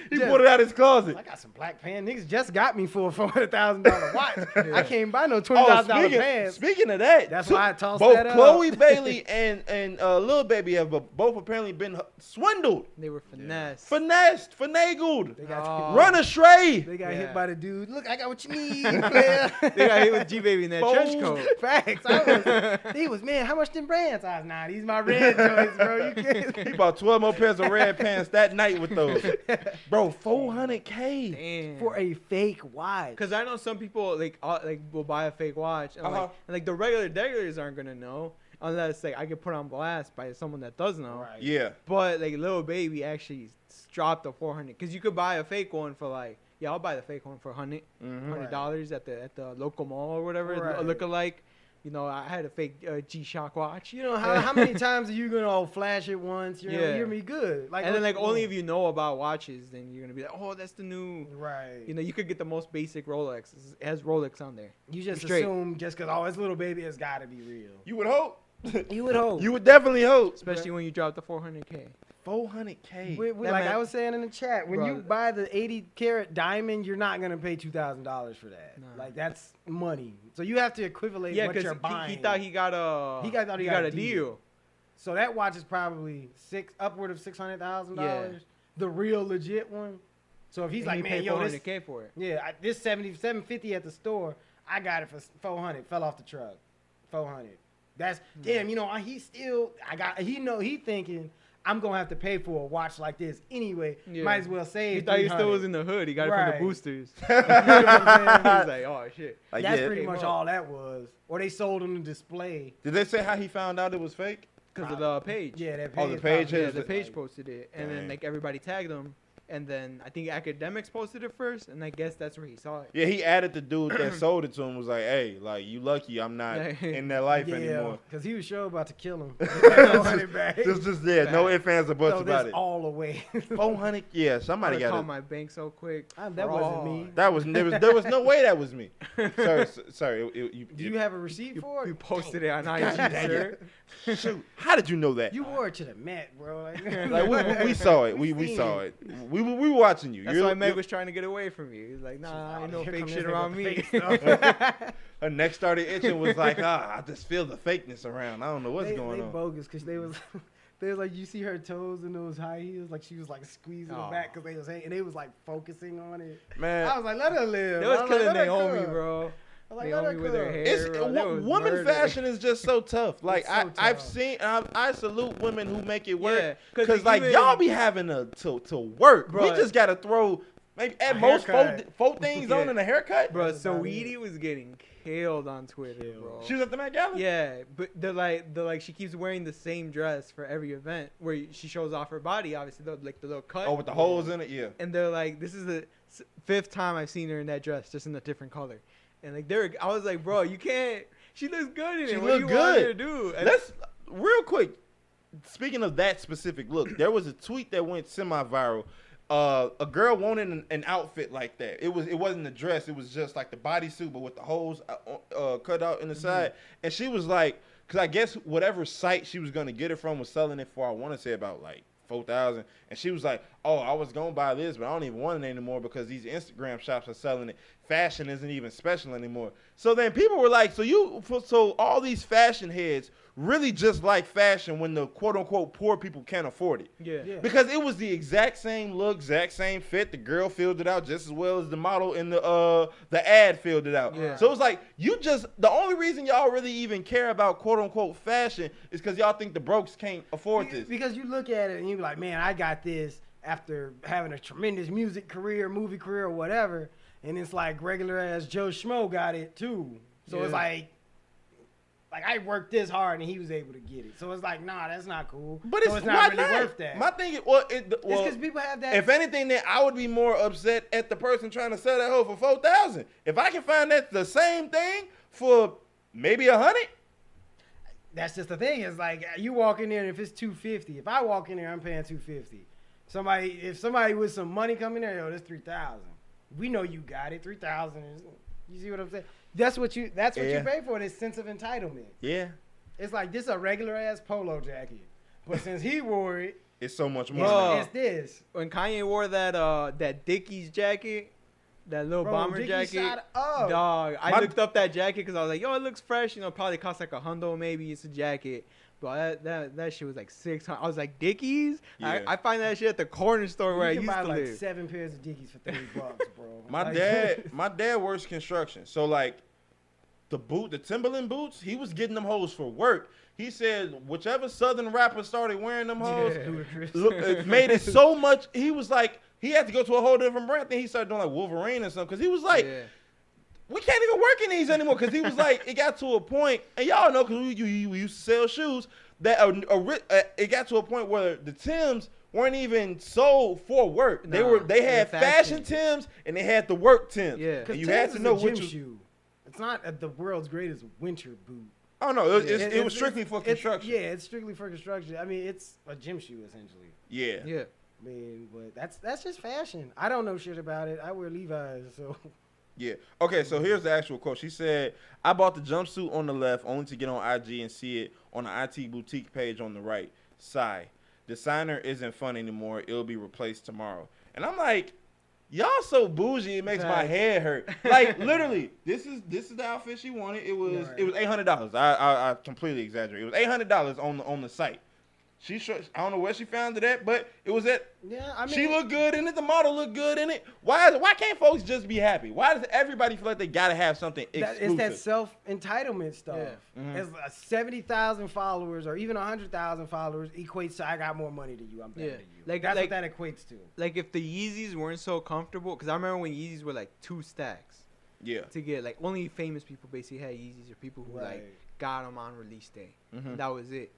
He pulled it out of his closet. I got some black pants. Niggas just got me for a $400,000 watch. watch. I can't buy no $20,000 pants. Speaking of that, that's why I tossed both that up. Chloe Bailey and Lil Baby have both apparently been swindled. They were finessed. Finagled. They got run astray. They got hit by the dude. Look, I got what you need, player. They got hit with G Baby in that trench coat. Facts. He was, man, how much them brands? I was, nah, these my red joints, bro. You can't. He bought 12 more pairs of red pants that night with those. Bro, $400K. Damn. For a fake watch. Because I know some people will buy a fake watch and the regulars aren't gonna know unless I get put on blast by someone that does know. Right. Yeah. But Lil Baby actually dropped the 400 because you could buy a fake one for I'll buy the fake one for $100 at the local mall or whatever, a lookalike. You know, I had a fake G-Shock watch. You know, how many times are you going to flash it once? You're going to be good. And then, only if you know about watches, then you're going to be like, oh, that's the new. Right. You know, you could get the most basic Rolex. It has Rolex on there. You just assume just because, it's Lil Baby, it's got to be real. You would hope. You would hope. You would definitely hope. Especially when you drop the 400K. 400K. I was saying in the chat, when you buy the 80-carat diamond, you're not gonna pay $2,000 for that. No. That's money. So you have to equivalent what you're buying. He thought he got a deal. So that watch is probably upward of $600,000. The real legit one. So if he's like, man, yo, this $400K for it. Yeah, this $750 at the store, I got it for $400. Fell off the truck, $400. That's damn. You know, he thinking, I'm going to have to pay for a watch like this anyway. Yeah. Might as well save. He thought he still was in the hood. He got it from the boosters. You know what I'm He was like, oh, shit. That's pretty much all that was. Or they sold him the display. Did they say how he found out it was fake? Because of the page. Yeah, that page. Oh, the page? The page posted it. And then, everybody tagged him. And then I think Academics posted it first, and I guess that's where he saw it. Yeah, he added the dude that sold it to him. Was like, hey, you lucky I'm not in that life anymore. Because he was sure about to kill him. No ifs, ands, or buts about it. All away. 400. Yeah, somebody got it. Call my bank so quick. That wasn't me. There was no way that was me. Sorry. Do you have a receipt for it? You posted it on IG, sir. Shoot, how did you know that? You wore it to the Met, bro. We saw it. We saw it. We were watching you. That's why Meg was trying to get away from you. He was like, nah, ain't no fake shit around me. Her neck started itching. Was like, I just feel the fakeness around. I don't know what's going on. They bogus because they was like, you see her toes in those high heels, like she was like squeezing them back because they was hanging, and they was like focusing on it. Man, I was like, let her live. They was killing Naomi, bro. Like, Naomi with her hair. Woman fashion is just so tough. Like I've seen, I salute women who make it work. Because y'all be having to work. Bro, we just gotta throw maybe at most four things on in a haircut. Bro, Saweetie was getting killed on Twitter, bro. She was at the Met Gala. Yeah, but they're like she keeps wearing the same dress for every event where she shows off her body. Obviously, the little cut. Oh, with the holes in it, yeah. And they're like, this is the 5th time I've seen her in that dress, just in a different color. And I was like, bro, you can't. She looks good in it. What do you want her to do? Let's real quick. Speaking of that specific look, there was a tweet that went semi-viral. A girl wanted an outfit like that. It wasn't a dress. It was just like the bodysuit, but with the holes cut out in the side. And she was like, because I guess whatever site she was gonna get it from was selling it for, I want to say about like $4,000. And she was like, oh, I was gonna buy this, but I don't even want it anymore because these Instagram shops are selling it. Fashion isn't even special anymore. So then people were like, so all these fashion heads really just like fashion when the quote unquote poor people can't afford it. Yeah. Because it was the exact same look, exact same fit. The girl filled it out just as well as the model in the ad filled it out. Yeah. So it was like the only reason y'all really even care about quote unquote fashion is because y'all think the brokes can't afford this. Because you look at it and you be like, man, I got this after having a tremendous music career, movie career, or whatever. And it's like regular ass Joe Schmo got it too. So it's like I worked this hard and he was able to get it. So it's like, nah, that's not cool. But it's not really worth that. My thing is, it's because people have that. If anything, then I would be more upset at the person trying to sell that hoe for $4,000. If I can find that the same thing for maybe $100. That's just the thing. It's like you walk in there and if it's $250, if I walk in there, I'm paying $250. If somebody with some money come in there, yo, that's $3,000. We know you got it. $3,000. You see what I'm saying? That's what you pay for. This sense of entitlement. Yeah. It's like this a regular ass polo jacket, but since he wore it, it's so much more. It's this. When Kanye wore that Dickies jacket, that little bomber Dickie jacket. shot up. Dog, I looked up that jacket because I was like, yo, it looks fresh. You know, probably cost like $100 maybe. It's a jacket. But that shit was like $600. I was like, Dickies? Yeah. I find that shit at the corner store where I used to buy live. like 7 pairs of Dickies for $30, bro. My dad works construction. So like the Timberland boots, he was getting them hoes for work. He said whichever Southern rapper started wearing them hoes, it made it so much. He was like, he had to go to a whole different brand. Then he started doing like Wolverine or something because he was like, we can't even work in these anymore. Because he was like, it got to a point, and y'all know because we used to sell shoes that it got to a point where the Timbs weren't even sold for work. They had fashion Timbs and they had the work Timbs. Yeah, and you had to know which shoe. It's not the world's greatest winter boot. Oh no, it was strictly for construction. It's strictly for construction. I mean, it's a gym shoe essentially. Yeah. I mean, but that's just fashion. I don't know shit about it. I wear Levi's, so. Yeah. Okay, so here's the actual quote. She said, I bought the jumpsuit on the left only to get on IG and see it on the IT boutique page on the right. Sigh. Designer isn't fun anymore. It'll be replaced tomorrow. And I'm like, y'all so bougie, it makes my head hurt. Like literally, this is the outfit she wanted. It was $800. I completely exaggerate. It was $800 on the site. I don't know where she found it at, but it was at. Yeah, I mean, she looked good in it. The model looked good in it. Why can't folks just be happy? Why does everybody feel like they gotta have something exclusive? It's that self-entitlement stuff. Yeah. Mm-hmm. It's 70,000 followers or even 100,000 followers equates to I got more money than you. I'm better than you. That's what that equates to. Like if the Yeezys weren't so comfortable, because I remember when Yeezys were like 2 stacks. Yeah. To get like only famous people basically had Yeezys or people who like got them on release day. Mm-hmm. That was it.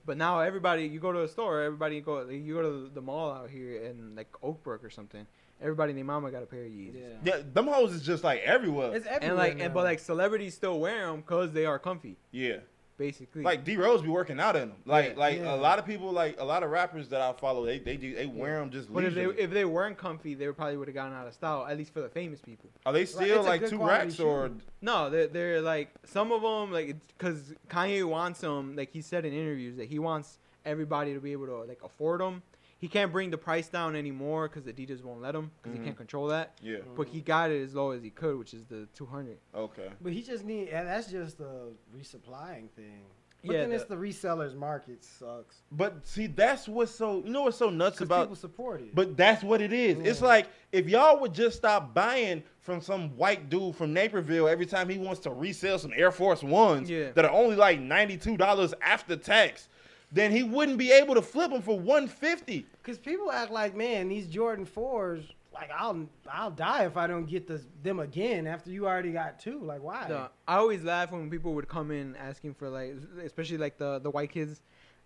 But now everybody, you go to a store, you go to the mall out here in like Oakbrook or something. Everybody and their mama got a pair of Yeezys. Yeah, them hoes is just like everywhere. It's everywhere. And but celebrities still wear them because they are comfy. Yeah. Basically. Like D-Rose be working out in them. A lot of people, like a lot of rappers that I follow, they wear them just leisurely. But if they weren't comfy, they probably would have gotten out of style, at least for the famous people. Are they still like 2 racks or? No, they're like, some of them, like, because Kanye wants them, like he said in interviews, that he wants everybody to be able to like afford them. He can't bring the price down anymore because Adidas won't let him because he can't control that. Yeah. But he got it as low as he could, which is the 200. Okay. But he just that's just a resupplying thing. But then it's the resellers market sucks. But see, that's what's so, what's so nuts about people support it. But that's what it is. Yeah. It's like if y'all would just stop buying from some white dude from Naperville every time he wants to resell some Air Force Ones that are only like $92 after tax, then he wouldn't be able to flip them for $150. Because people act like, man, these Jordan 4s, like I'll die if I don't get them again after you already got 2. Like, why? No, I always laugh when people would come in asking for like, especially like the white kids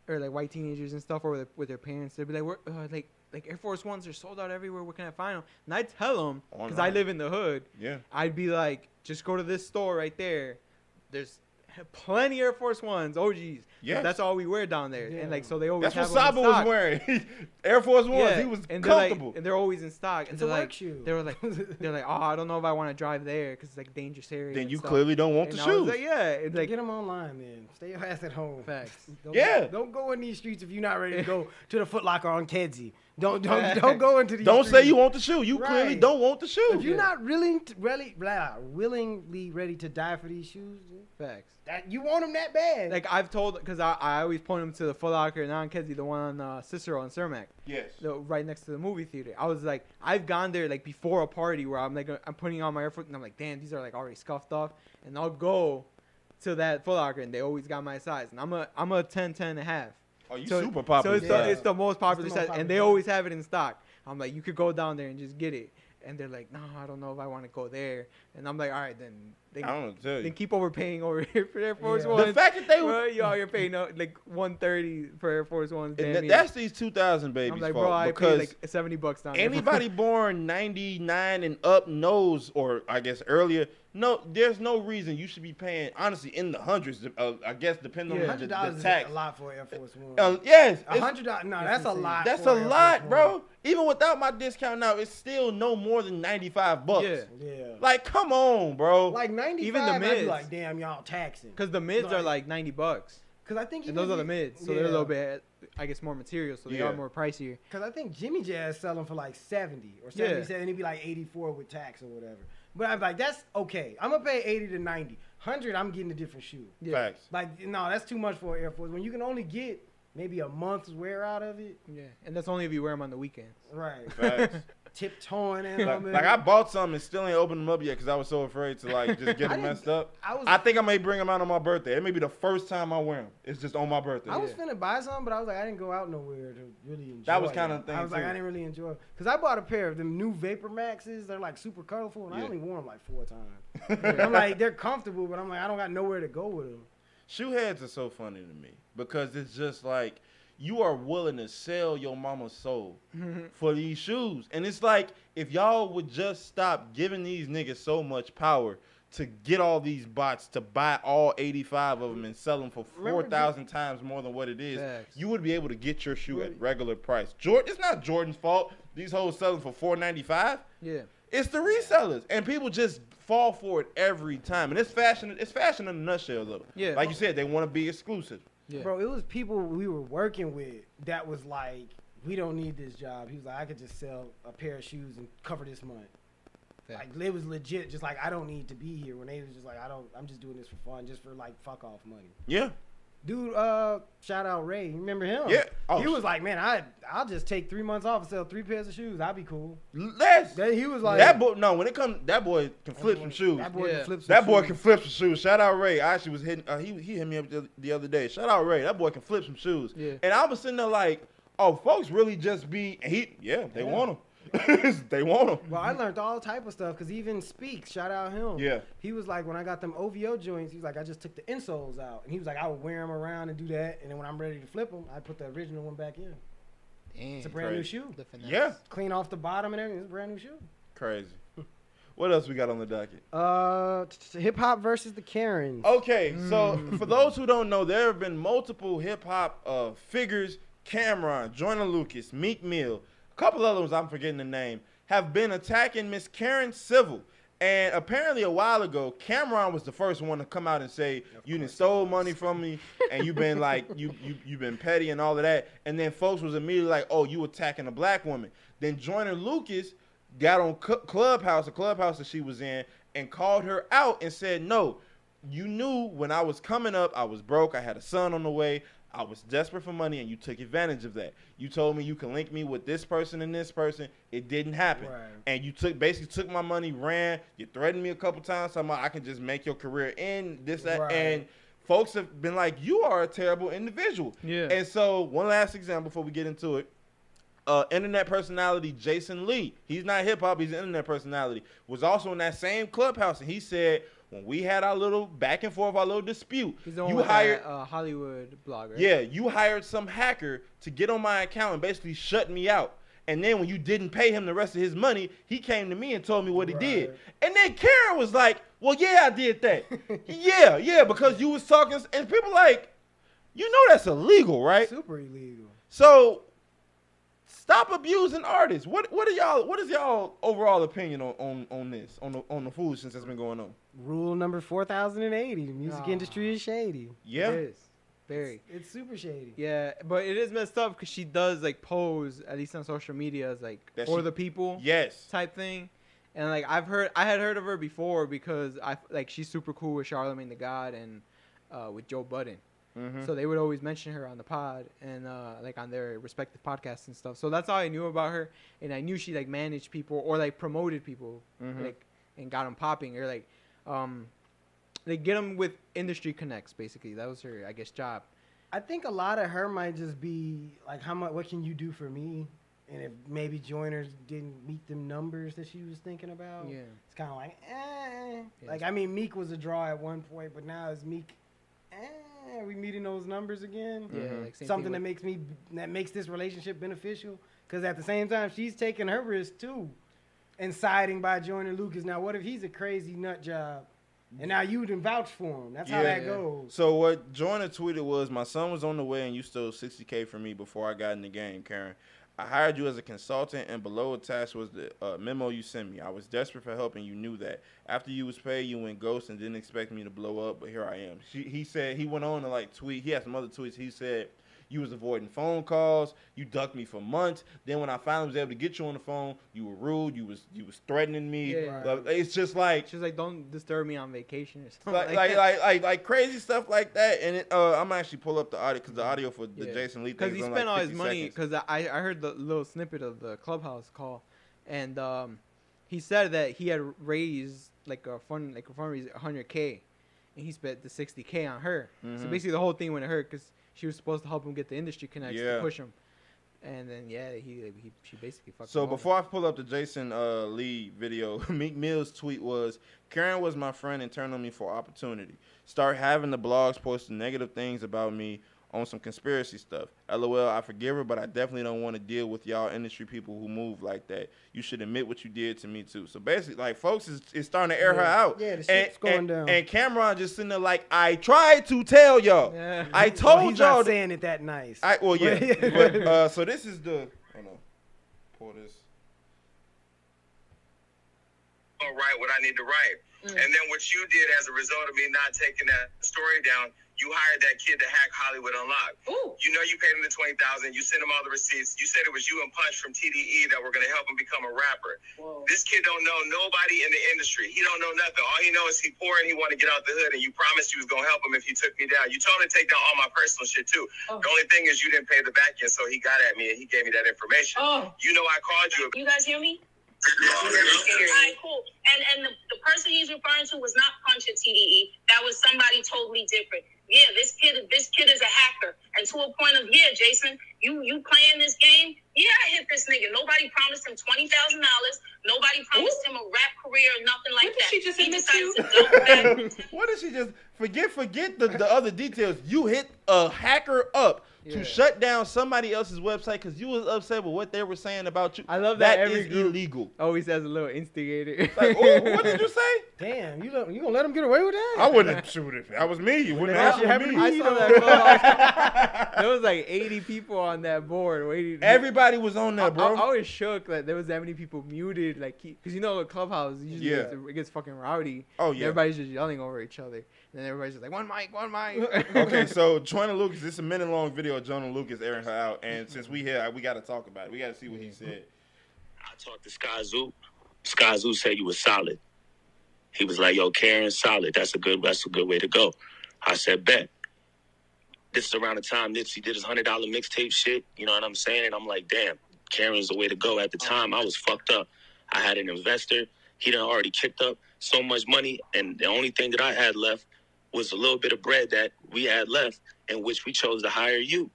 or like white teenagers and stuff, or with their parents. They'd be like, we're like Air Force Ones are sold out everywhere. Where can I find them? And I tell them, because I live in the hood. Yeah. I'd be like, just go to this store right there. There's plenty Air Force Ones, OGs. Yeah, that's all we wear down there, and like so they always. That's what Saba was wearing. Air Force Ones. Yeah. He was comfortable, and they're always in stock. It's a work shoe. They're like, oh, I don't know if I want to drive there because it's like a dangerous area. Then you clearly don't want the shoes. Like, it's like get them online, man. Stay your ass at home. Facts. Don't go in these streets if you're not ready to go to the Foot Locker on Kedzie. Don't go into these. Don't streets. say you want the shoe. You clearly don't want the shoe. If you're not willingly ready to die for these shoes, facts. That you want them that bad. Like I've told, because I always point them to the Foot Locker and on Kedzie, the one on Cicero and Cermak. Yes. Right next to the movie theater. I was like, I've gone there like before a party where I'm putting on my Air Force and I'm like, damn, these are like already scuffed off, and I'll go to that Foot Locker and they always got my size, and I'm a 10 and a half. Oh, you super popular. So it's the most popular size, and they always have it in stock. I'm like, you could go down there and just get it. And they're like, no, I don't know if I want to go there. And I'm like, all right, then. I don't know to tell you. Then keep overpaying over here for Air Force Ones. The fact that they were. You're paying like $130 for Air Force Ones. That's these 2000 babies. I'm like, bro, I paid like $70 down there. Anybody born 99 and up knows, or I guess earlier, no, there's no reason you should be paying, honestly, in the hundreds. I guess depending on the tax. Is a lot for Air Force One. Yes. $100. No, that's a lot. That's a lot, bro. Even without my discount now, it's still no more than $95. Yeah. Like, come on, bro. Like 95. Even the mids. I'd be like, damn, y'all taxing. Because the mids are like $90. Because I think and those are the mids, so they're a little bit, I guess, more material, so they are more pricier. Because I think Jimmy Jazz selling for like 70 or 77, and it'd be like 84 with tax or whatever. But I'm like, that's okay. I'm gonna pay 80 to 90, 100. I'm getting a different shoe. Yeah. Facts. Like, no, that's too much for Air Force. When you can only get maybe a month's wear out of it. Yeah, and that's only if you wear them on the weekends. Right. Facts. Tiptoeing in them. Like I bought some and still ain't opened them up yet because I was so afraid to like just get them messed up. I think I may bring them out on my birthday. It may be the first time I wear them. It's just on my birthday. I was finna buy some, but I was like, I didn't go out nowhere to really enjoy. That was kind of the thing. I was like, I didn't really enjoy it because I bought a pair of them new Vapor Maxes. They're like super colorful, and I only wore them like 4 times. I'm like, they're comfortable, but I'm like, I don't got nowhere to go with them. Shoe heads are so funny to me because it's just like you are willing to sell your mama's soul for these shoes. And it's like, if y'all would just stop giving these niggas so much power to get all these bots to buy all 85 of them and sell them for 4,000 times more than what it is, you would be able to get your shoe at regular price. It's not Jordan's fault. These hoes selling for $4.95. Yeah. It's the resellers. And people just fall for it every time. And it's fashion in a nutshell, though. Yeah. Like you said, they want to be exclusive. Yeah. Bro, it was people we were working with that was like, we don't need this job. He was like, I could just sell a pair of shoes and cover this month. Yeah. Like, it was legit, just like, I don't need to be here. When they was just like, I'm just doing this for fun, just for like fuck off money. Yeah. Dude, shout out Ray. You remember him? Yeah. Oh, he was like, man, I'll just take 3 months off and sell 3 pairs of shoes. I'll be cool. He was like that boy. No, when it comes, that boy can flip some shoes. That boy can flip some That boy can flip some shoes. Shout out Ray. I actually was hitting. He hit me up the other day. Shout out Ray. That boy can flip some shoes. Yeah. And I was sitting there like, oh, folks really just be. They want him. They want them. Well, I learned all type of stuff because even Speaks, shout out him. Yeah. He was like, when I got them OVO joints, he was like, I just took the insoles out. And he was like, I would wear them around and do that. And then when I'm ready to flip them, I put the original one back in. Damn. It's a brand new shoe. Yeah. Clean off the bottom and everything. It's a brand new shoe. Crazy. What else we got on the docket? Hip hop versus the Karens. Okay, so for those who don't know, there have been multiple hip hop figures. Cameron, Joyner Lucas, Meek Mill, a couple other ones I'm forgetting the name, have been attacking Miss Karen Civil. And apparently a while ago, Cameron was the first one to come out and say, you done stole money from me, and you've been like, you've been petty and all of that. And then folks was immediately like, oh, you attacking a black woman. Then Joyner Lucas got on Clubhouse, the Clubhouse that she was in, and called her out and said, no, you knew when I was coming up, I was broke, I had a son on the way, I was desperate for money, and you took advantage of that. You told me you can link me with this person and this person. It didn't happen. Right. And you basically took my money, ran. You threatened me a couple times, talking about I can just make your career end, this, that. Right. And folks have been like, you are a terrible individual. Yeah. And so one last example before we get into it. Internet personality Jason Lee. He's not hip-hop. He's an internet personality. Was also in that same Clubhouse, and he said, when we had our little back and forth, our little dispute, he's the one with hired that, Hollywood blogger. Yeah, you hired some hacker to get on my account and basically shut me out. And then when you didn't pay him the rest of his money, he came to me and told me what he did. And then Karen was like, well, yeah, I did that. yeah, because you was talking. And people like, you know that's illegal, right? Super illegal. So stop abusing artists. What is y'all overall opinion on this, on the foolishness that's been going on? Rule number 4080. The music industry is shady. Yeah. It is. Very. It's super shady. Yeah, but it is messed up because she does like pose, at least on social media, as like for the people. Yes. Type thing. And like I had heard of her before because she's super cool with Charlamagne the God and with Joe Budden. Mm-hmm. So they would always mention her on the pod and like on their respective podcasts and stuff. So that's all I knew about her, and I knew she like managed people or like promoted people, like and got them popping or like they get them with industry connects. Basically, that was her, I guess, job. I think a lot of her might just be like, what can you do for me? And if maybe Joyner didn't meet them numbers that she was thinking about, it's kind of like, Yeah, like I mean, Meek was a draw at one point, but now is Meek, are we meeting those numbers again? Yeah, like something that makes this relationship beneficial. Because at the same time, she's taking her risk too, and siding by Joyner Lucas. Now, what if he's a crazy nut job, and now you done vouch for him? That's how that goes. So what Joyner tweeted was, "My son was on the way, and you stole $60K from me before I got in the game, Karen. I hired you as a consultant, and below attached was the memo you sent me. I was desperate for help, and you knew that. After you was paid, you went ghost and didn't expect me to blow up, but here I am. He said, he went on to like tweet. He had some other tweets. He said, you was avoiding phone calls. You ducked me for months. Then when I finally was able to get you on the phone, you were rude. You was threatening me. Yeah. It's just like she's like, don't disturb me on vacation or something. Like crazy stuff like that. And I'm actually pull up the audio because the audio for the Jason Lee thing because he is spent like all his money. seconds. Because I heard the little snippet of the Clubhouse call, and he said that he had raised like a fundraiser $100K, and he spent the $60K on her. Mm-hmm. So basically the whole thing went to her because she was supposed to help him get the industry connects to push him. And then she basically fucked him So over. before I pull up the Jason Lee video, Meek Mill's tweet was, Karen was my friend and turned on me for opportunity. Start having the blogs posting negative things about me on some conspiracy stuff. LOL, I forgive her, but I definitely don't want to deal with y'all industry people who move like that. You should admit what you did to me too. So basically, like, folks is starting to air her out. Yeah, the shit's going down. And Cameron just sitting there like, I tried to tell y'all. Yeah. I told he's y'all. Not saying it that nice. But, so this is the. Hold on. Pull this. I'll write what I need to write. And then what you did as a result of me not taking that story down, you hired that kid to hack Hollywood Unlocked. Ooh. You know you paid him the $20,000. You sent him all the receipts. You said it was you and Punch from TDE that were going to help him become a rapper. Whoa. This kid don't know nobody in the industry. He don't know nothing. All he knows is he poor and he want to get out the hood, and you promised you was going to help him if he took me down. You told him to take down all my personal shit, too. Oh. The only thing is you didn't pay the back end, so he got at me, and he gave me that information. Oh. You know I called you. You guys hear me? Oh, All right, cool. And the person he's referring to was not Punch at TDE. That was somebody totally different. Yeah, this kid is a hacker. And to a point of, yeah, Jason, you playing this game? Yeah, I hit this nigga. Nobody promised him $20,000. Nobody promised him a rap career or nothing like What did that. she just He admit decided to? to dump back. What did she just forget the other details? You hit a hacker up to shut down somebody else's website because you was upset with what they were saying about you. I love that That every is group illegal. always has a little instigator. Like, oh, what did you say? Damn, you gonna let him get away with that? I wouldn't shoot if that was me. You wouldn't That have shit happened me. to I me. saw that Clubhouse. There was like 80 people on that board waiting. Everybody was on that, bro. I was shook that there was that many people muted, like, because you know, Clubhouse usually it gets fucking rowdy. Oh, yeah. Everybody's just yelling over each other, and then everybody's just like, one mic. Okay, so Joyner Lucas, this is a minute-long video of Joyner Lucas airing her out, and since we here, we got to talk about it. We got to see what he said. I talked to Sky Zoo. Sky Zoo said you was solid. He was like, yo, Karen's solid. That's a good way to go. I said, bet. This is around the time Nipsey did his $100 mixtape shit. You know what I'm saying? And I'm like, damn, Karen's the way to go. At the time, I was fucked up. I had an investor. He done already kicked up so much money, and the only thing that I had left was a little bit of bread that we had left, in which we chose to hire you.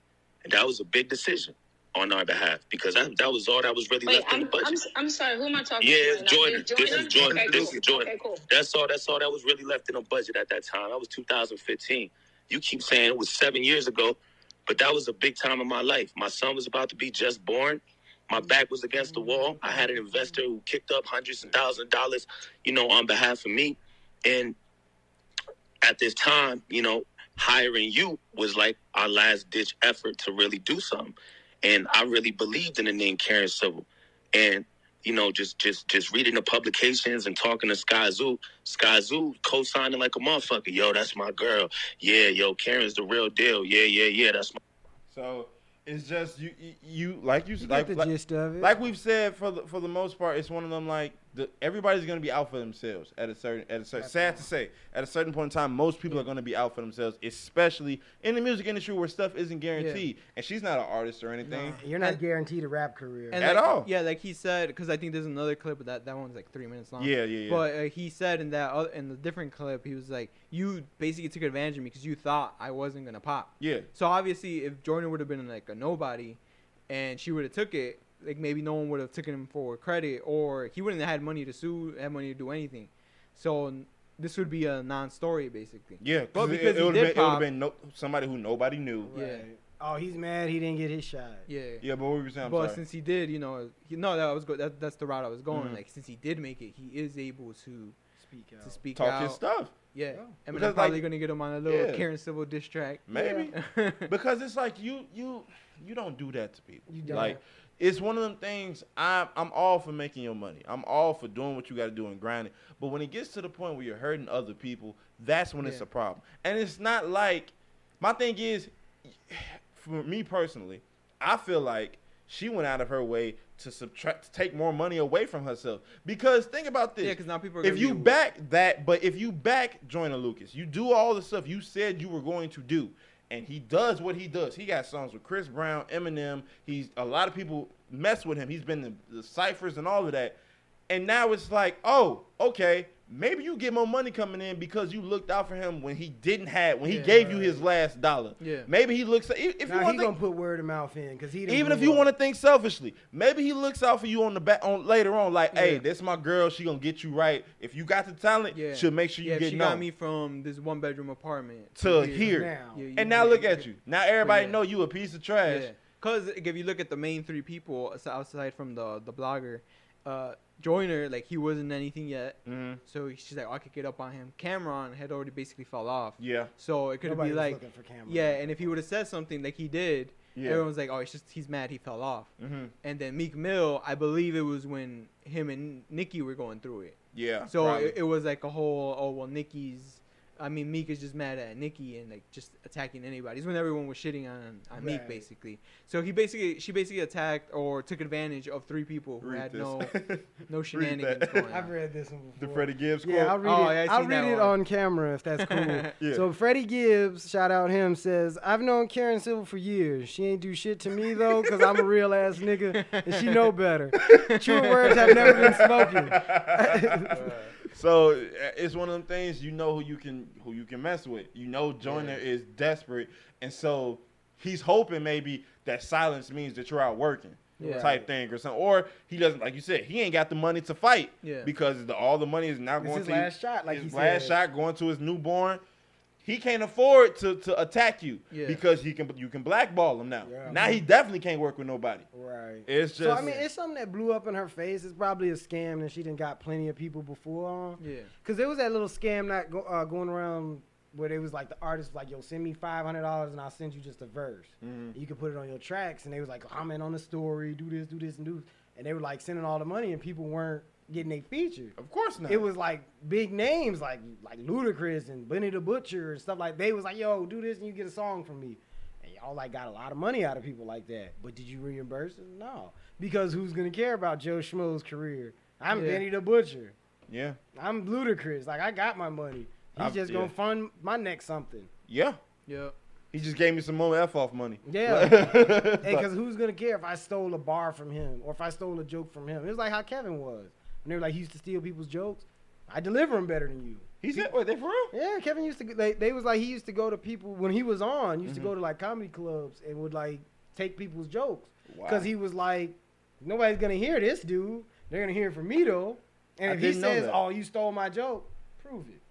And that was a big decision on our behalf, because that was all that was really left in the budget. I'm sorry, who am I talking Yeah, to? it's Jordan. This is Jordan. Okay, This cool. is Jordan. Okay, cool. That's all that was really left in the budget at that time. That was 2015. You keep saying it was 7 years ago, but that was a big time in my life. My son was about to be just born. My back was against the wall. I had an investor who kicked up hundreds and thousands of dollars, on behalf of me. And at this time, hiring you was like our last ditch effort to really do something. And I really believed in the name Karen Civil. And, just reading the publications and talking to Sky Zoo co-signing like a motherfucker. Yo, that's my girl. Yeah, yo, Karen's the real deal. Yeah, that's my. So it's just you like you You like get the gist of it. Like we've said, for the most part, it's one of them like everybody's gonna be out for themselves at a certain sad to say, at a certain point in time, most people are gonna be out for themselves, especially in the music industry where stuff isn't guaranteed. And she's not an artist or anything. You're not guaranteed a rap career. And at all. Yeah, like he said, because I think there's another clip, but that one's like 3 minutes long. Yeah. But he said in the different clip, he was like, you basically took advantage of me because you thought I wasn't gonna pop. Yeah. So obviously, if Jordan would have been like a nobody, and she would have took it, like maybe no one would have taken him for credit, or he wouldn't have had money to sue, had money to do anything. So this would be a non-story basically. Yeah, but because it would he did pop, have been somebody who nobody knew. Yeah. Right. Oh, he's mad he didn't get his shot. Yeah. Yeah, but what were you saying? But since he did, that was good. That's the route I was going. Mm-hmm. Like since he did make it, he is able to speak talk out. his stuff. Yeah, Because, Eminem's probably gonna get him on a little Karen Civil diss track. Maybe Yeah. because it's like you don't do that to people. You don't. Like it's one of them things. I'm all for making your money. I'm all for doing what you got to do and grinding. But when it gets to the point where you're hurting other people, that's when it's a problem. And it's not like, my thing is, for me personally, I feel like she went out of her way to take more money away from herself. Because think about this. Yeah, because now people are if you back Joyner Lucas, you do all the stuff you said you were going to do, and he does what he does. He got songs with Chris Brown, Eminem. A lot of people mess with him. He's been in the ciphers and all of that. And now it's like, oh, okay, maybe you get more money coming in because you looked out for him when he gave you his last dollar. Yeah. Maybe he looks. If now he's gonna put word of mouth in because he even if you want to think selfishly, maybe he looks out for you on the back later on. Like, hey, this my girl. She gonna get you right. If you got the talent, she'll make sure you get known. She got me from this 1-bedroom apartment to here. And now look at you. Now everybody know you a piece of trash. Because if you look at the main three people outside from the blogger, Joyner, like, he wasn't anything yet. Mm-hmm. So she's like, I could get up on him. Cameron had already basically fell off. Yeah. So it could be like, looking for Cameron. Yeah, and if he would have said something like he did, everyone's like, oh, he's mad he fell off. Mm-hmm. And then Meek Mill, I believe it was when him and Nicki were going through it. Yeah. So it was like a whole, Meek is just mad at Nicki and like just attacking anybody. It's when everyone was shitting on Meek basically. So she basically attacked or took advantage of three people who had no shenanigans going on. I've read this one before. The Freddie Gibbs quote? Yeah, I'll read it on camera if that's cool. So Freddie Gibbs, shout out him, says, I've known Karen Civil for years. She ain't do shit to me though because I'm a real ass nigga and she know better. True words have never been spoken. So it's one of them things, you know who you can mess with. You know Joyner is desperate, and so he's hoping maybe that silence means that you're out working type thing or something. Or he doesn't, like you said, he ain't got the money to fight because all the money is now going to his last shot, like his last shot going to his newborn. He can't afford to attack you because you can blackball him now. Yeah. Now he definitely can't work with nobody. Right. It's just. So I mean, it's something that blew up in her face. It's probably a scam that she done got plenty of people before on. Yeah. Because there was that little scam going around where they was like the artist was like, yo, send me $500 and I'll send you just a verse. Mm-hmm. You can put it on your tracks, and they was like, comment on the story, do this, and do. And they were like sending all the money, and people weren't getting a feature. Of course not. It was like big names like Ludacris and Benny the Butcher and stuff like. They was like, yo, do this and you get a song from me. And y'all like got a lot of money out of people like that. But did you reimburse them? No. Because who's gonna care about Joe Schmo's career? I'm Benny the Butcher. Yeah. I'm Ludacris. Like, I got my money. He's just gonna fund my next something. Yeah. Yeah. He just gave me some more F-off money. Yeah. Hey, because who's gonna care if I stole a bar from him or if I stole a joke from him? It was like how Kevin was. And they were like, he used to steal people's jokes. I deliver them better than you. He said, wait, they for real? Yeah, Kevin used to, they was like, he used to go to people, when he was on, used to go to like comedy clubs and would like take people's jokes. Because he was like, nobody's going to hear this dude. They're going to hear it from me though. And if he says, oh, you stole my joke, prove it.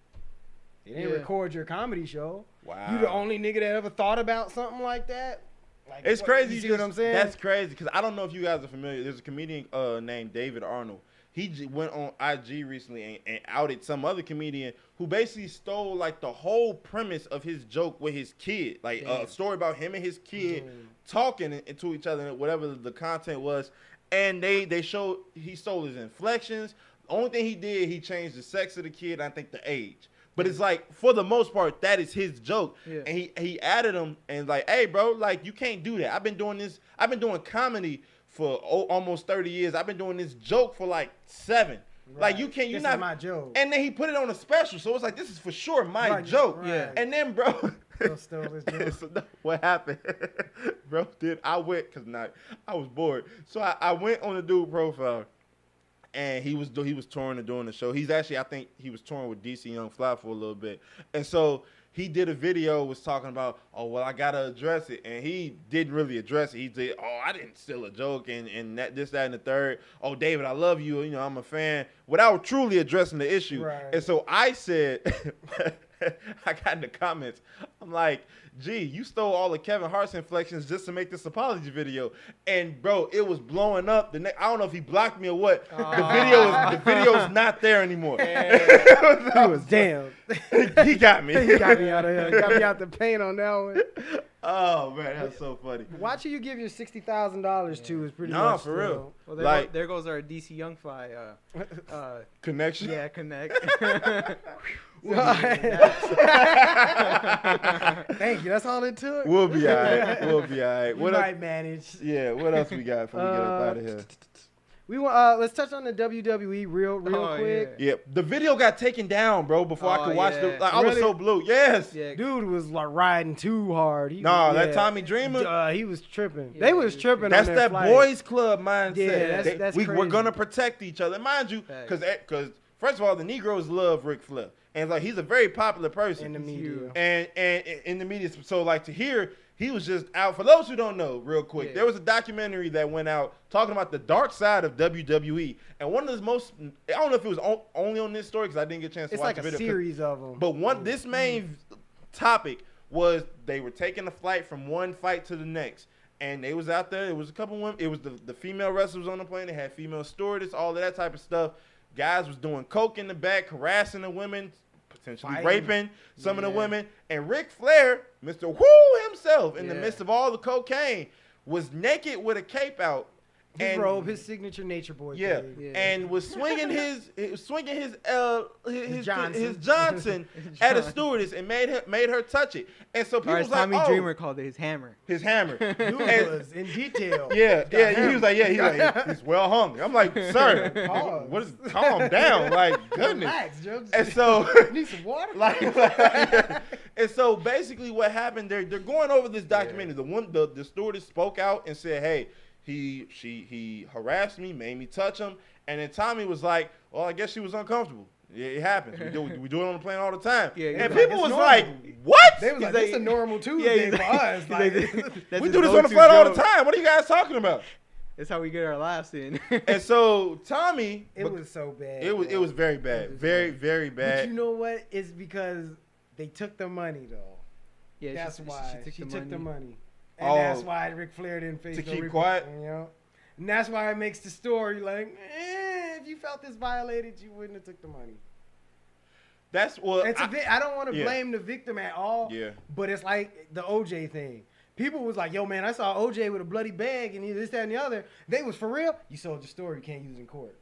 They didn't record your comedy show. Wow. You the only nigga that ever thought about something like that? Like, it's crazy. You see what I'm saying? That's crazy. Because I don't know if you guys are familiar. There's a comedian named David Arnold. He went on IG recently and outed some other comedian who basically stole like the whole premise of his joke with his kid. Like a story about him and his kid talking to each other, whatever the content was. And they showed he stole his inflections. The only thing he did, he changed the sex of the kid, and I think the age. But it's like, for the most part, that is his joke. Yeah. And he added him and like, hey, bro, like, you can't do that. I've been doing comedy for almost 30 years. I've been doing this joke for like 7. Right. Like, you're this not is my joke. And then he put it on a special. So it's like, this is for sure my joke. Right. Yeah. And then, bro, stole his joke. So what happened? Bro, I went, because I was bored. So I went on the dude profile. And he was touring and doing the show. He's actually, I think he was touring with DC Young Fly for a little bit. And so he did a video, was talking about, oh, well, I got to address it. And he didn't really address it. He said, oh, I didn't steal a joke and that, this, that, and the third. Oh, David, I love you. You know, I'm a fan. Without truly addressing the issue. Right. And so I said, I got in the comments, I'm like, gee, you stole all of Kevin Hart's inflections just to make this apology video. And bro, it was blowing up. I don't know if he blocked me or what. The video's not there anymore. He was damn. He got me. He got me out of here. Got me out the paint on that one. Oh man, that's so funny. Watching you give your $60,000 to is pretty much for real. Well, there goes our DC Young Fly connection. Yeah, connect. Thank you. That's all it took. We'll be all right. We might manage. Yeah. What else we got before we get up out of here? We want let's touch on the WWE real quick. Yeah, the video got taken down, bro. Before I could watch I was so blue. Yes, dude was like riding too hard. That Tommy Dreamer, he was tripping. They was tripping. That's on that flight. Boys club mindset. Yeah, that's crazy. We're gonna protect each other, mind you, because first of all, the Negroes love Ric Flair, and like he's a very popular person in the media, and in the media. So like to hear. He was just out. For those who don't know, real quick, there was a documentary that went out talking about the dark side of WWE. And one of the most, I don't know if it was only on this story because I didn't get a chance to watch the video. It's like a series of them. But this main topic was they were taking a flight from one fight to the next. And they was out there. It was a couple women. It was the female wrestlers on the plane. They had female stewardess, all of that type of stuff. Guys was doing coke in the back, harassing the women, potentially raping some of the women. And Ric Flair, Mr. Woo himself, in the midst of all the cocaine, was naked with a cape out. His robe, his signature Nature Boy. And was swinging his Johnson at a stewardess and made her touch it. And so people was like, Tommy Dreamer called it his hammer. His hammer. Dude was in detail. He was like, he's well hung. I'm like, sir, calm down, like goodness. Relax, Joe. And so need some water. And so basically, what happened? They're going over this documentary. The stewardess spoke out and said, hey. He harassed me, made me touch him, and then Tommy was like, "Well, I guess she was uncomfortable. Yeah, it happens. We do it on the plane all the time." And people was like, "What?" They was like, "It's a normal Tuesday for us. We do this on the plane all the time. What are you guys talking about?" That's how we get our laughs in. And so Tommy, it was so bad. It was very bad, very bad. But you know what? It's because they took the money though. Yeah, that's why she took the money. And that's why Ric Flair didn't face to keep quiet. You know? And that's why it makes the story like, if you felt this violated, you wouldn't have took the money. That's what I don't want to blame the victim at all. Yeah. But it's like the OJ thing. People was like, yo, man, I saw OJ with a bloody bag and this, that, and the other. They was for real. You sold your story. You can't use it in court.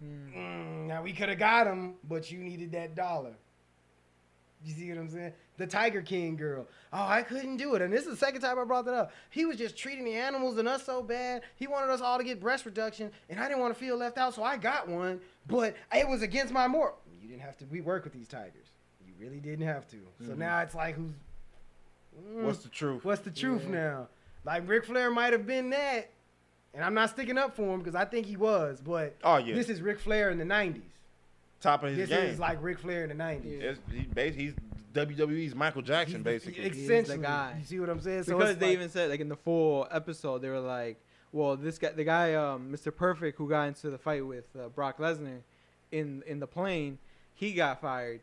Now, we could have got him, but you needed that dollar. You see what I'm saying? The Tiger King girl. Oh, I couldn't do it. And this is the second time I brought that up. He was just treating the animals and us so bad. He wanted us all to get breast reduction, and I didn't want to feel left out, so I got one. But it was against my moral. You didn't have to. We work with these tigers. You really didn't have to. So now it's like, what's the truth? What's the truth now? Like Ric Flair might have been that, and I'm not sticking up for him because I think he was. But this is Ric Flair in the 90s. Top of his game. This is like Ric Flair in the 90s. He's WWE's Michael Jackson, basically. Essentially, the guy. You see what I'm saying? Because so they even said, like in the full episode, they were like, well, the guy, Mr. Perfect, who got into the fight with Brock Lesnar in the plane, he got fired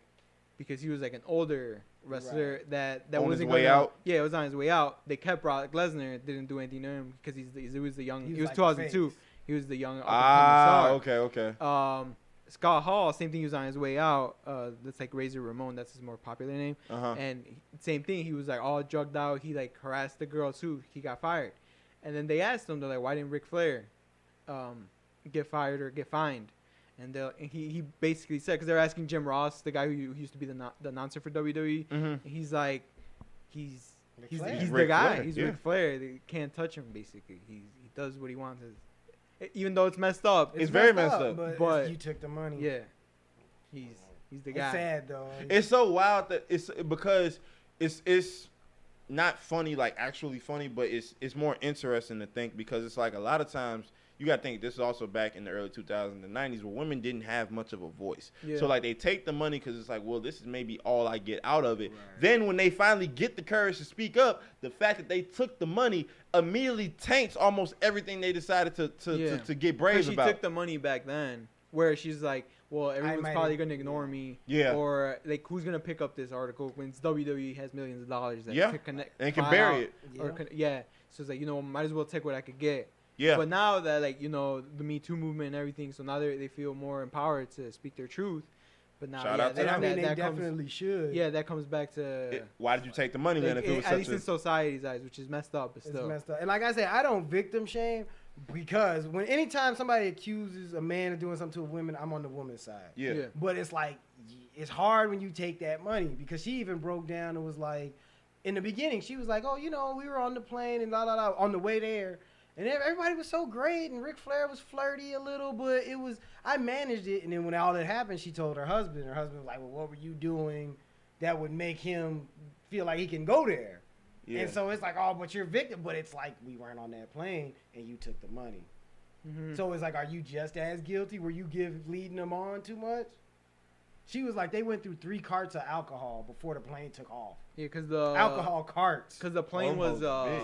because he was like an older wrestler that on wasn't his way out. Yeah, it was on his way out. They kept Brock Lesnar, didn't do anything to him because he was the young. He was like 2002. He was the young star. Okay. Scott Hall, same thing. He was on his way out. That's like Razor Ramon. That's his more popular name. And same thing. He was like all drugged out. He like harassed the girl too. He got fired. And then they asked him, they're like, why didn't Ric Flair get fired or get fined? And he basically said, because they're asking Jim Ross, the guy who used to be the announcer for WWE. And he's like, he's the guy. Flair. He's Ric Flair. They can't touch him. Basically, he does what he wants. Even though it's messed up. It's very messed up. But you took the money. Yeah. He's the guy. It's sad, though. It's so wild that it's because it's not funny, like actually funny, but it's more interesting to think because it's like a lot of times you got to think this is also back in the early 2000s and 90s where women didn't have much of a voice. Yeah. So like they take the money because it's like, well, this is maybe all I get out of it. Right. Then when they finally get the courage to speak up, the fact that they took the money immediately taints almost everything they decided to get brave about. She took the money back then, where she's like, well, everyone's probably gonna ignore me. Yeah. Or like, who's gonna pick up this article when WWE has millions of dollars that Yeah. could connect And can bury it. Or so it's like, might as well take what I could get. Yeah. But now that, like, the Me Too movement and everything, so now they feel more empowered to speak their truth. But now, Shout out to them. They definitely should. Yeah, that comes back to why did you take the money then if it was at such least in society's eyes, which is messed up, but still. It's messed up. And like I said, I don't victim shame because anytime somebody accuses a man of doing something to a woman, I'm on the woman's side. Yeah. But it's like, it's hard when you take that money because she even broke down and was like, in the beginning, she was like, oh, we were on the plane and on the way there. And everybody was so great, and Ric Flair was flirty a little, but I managed it. And then when all that happened, she told her husband. Her husband was like, well, what were you doing that would make him feel like he can go there? Yeah. And so it's like, oh, but you're victim. But it's like, we weren't on that plane, and you took the money. Mm-hmm. So it's like, are you just as guilty? Were you leading them on too much? She was like, they went through 3 carts of alcohol before the plane took off. Yeah, because the alcohol carts. Because the plane was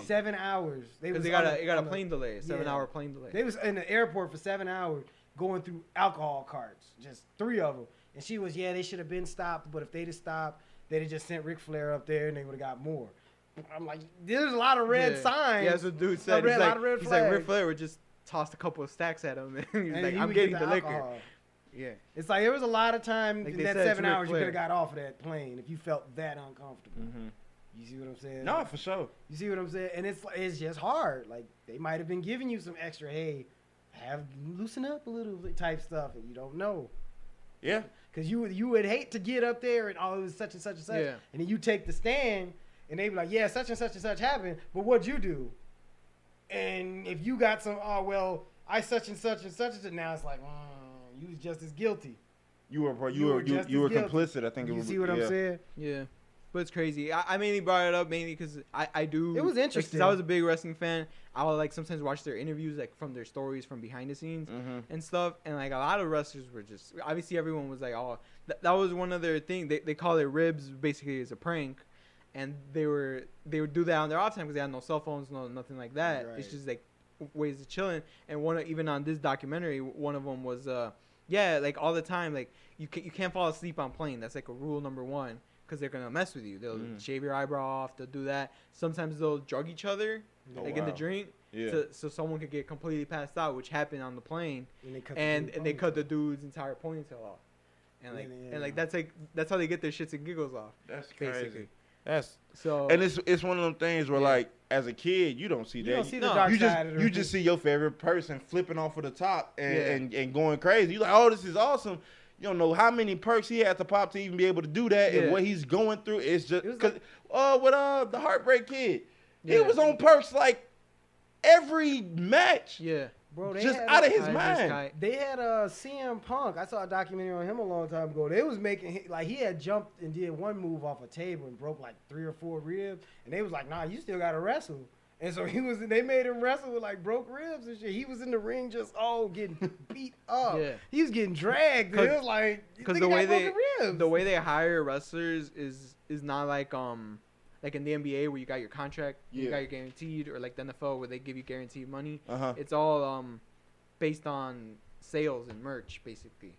7 hours. Because they got a plane delay, 7-hour plane delay. They was in the airport for 7 hours going through alcohol carts, just 3 of them. And she was, they should have been stopped, but if they'd have stopped, they'd have just sent Ric Flair up there and they would have got more. I'm like, there's a lot of red signs. Yeah, that's what dude said. He's like, Ric Flair would just toss a couple of stacks at him, and he's like, I'm getting the liquor. Yeah. It's like there was a lot of time in that 7 hours you could have Flair. got off of that plane if you felt that uncomfortable. Mm-hmm. You see what I'm saying? No, for sure. You see what I'm saying? And it's just hard. Like, they might have been giving you some extra, hey, loosen up a little type stuff, and you don't know. Yeah. Because you would hate to get up there and, it was such and such and such. Yeah. And then you take the stand, and they be like, yeah, such and such happened, but what'd you do? And if you got some, I such and such, and now it's like, you was just as guilty. You were complicit. I think you see what I'm saying? Yeah, but it's crazy. I mainly brought it up because I do. It was interesting. Because I was a big wrestling fan. I would sometimes watch their interviews from their stories from behind the scenes and stuff. And a lot of wrestlers were just obviously everyone was like, oh, that was one of their thing. They call it ribs basically as a prank, and they would do that on their off time because they had no cell phones, nothing like that. Right. It's just ways of chilling. And even on this documentary, one of them was all the time, you can't fall asleep on plane. That's a rule number 1 because they're gonna mess with you. They'll shave your eyebrow off. They'll do that. Sometimes they'll drug each other, in the drink, so someone could get completely passed out, which happened on the plane. And they cut the dude's entire ponytail off. And that's how they get their shits and giggles off. That's basically crazy. So. And it's one of them things where as a kid you don't see that. You don't see the dark side of the You just see your favorite person flipping off of the top and going crazy. You're like, oh, this is awesome. You don't know how many perks he had to pop to even be able to do that and what he's going through. It's just because with the Heartbreak Kid, he was on perks every match. Yeah. Bro, just out of his mind. They had CM Punk. I saw a documentary on him a long time ago. They was making he had jumped and did one move off a table and broke 3 or 4 ribs, and they was like, nah, you still gotta wrestle. And so they made him wrestle with broke ribs and shit. He was in the ring just getting beat up. Yeah. He was getting dragged. It was because the way they hire wrestlers is not like in the NBA where you got your contract, you got your guaranteed, or the NFL where they give you guaranteed money. It's all based on sales and merch basically.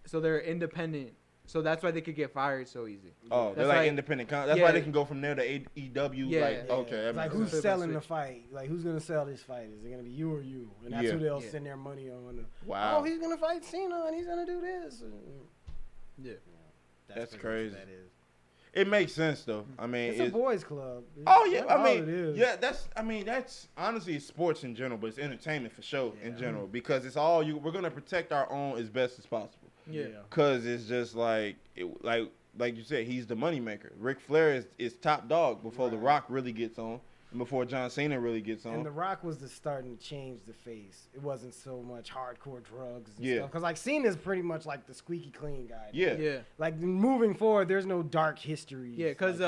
So they're independent. So that's why they could get fired so easy. Oh, they're independent. That's why they can go from there to AEW. Okay. Who's selling the fight? Who's gonna sell this fight? Is it gonna be you or you? And that's who they'll send their money on. Wow. Oh, he's gonna fight Cena and he's gonna do this. That's crazy. That is. It makes sense though. I mean, it's a boys' club. That's honestly sports in general, but it's entertainment for sure in general because it's all we're gonna protect our own as best as possible. Yeah. Cause it's just like you said, he's the moneymaker. Ric Flair is top dog before The Rock really gets on, and before John Cena really gets on. And The Rock was starting to change the face. It wasn't so much hardcore drugs and stuff. Cause Cena's pretty much the squeaky clean guy. Yeah. Moving forward, there's no dark history. Yeah, cause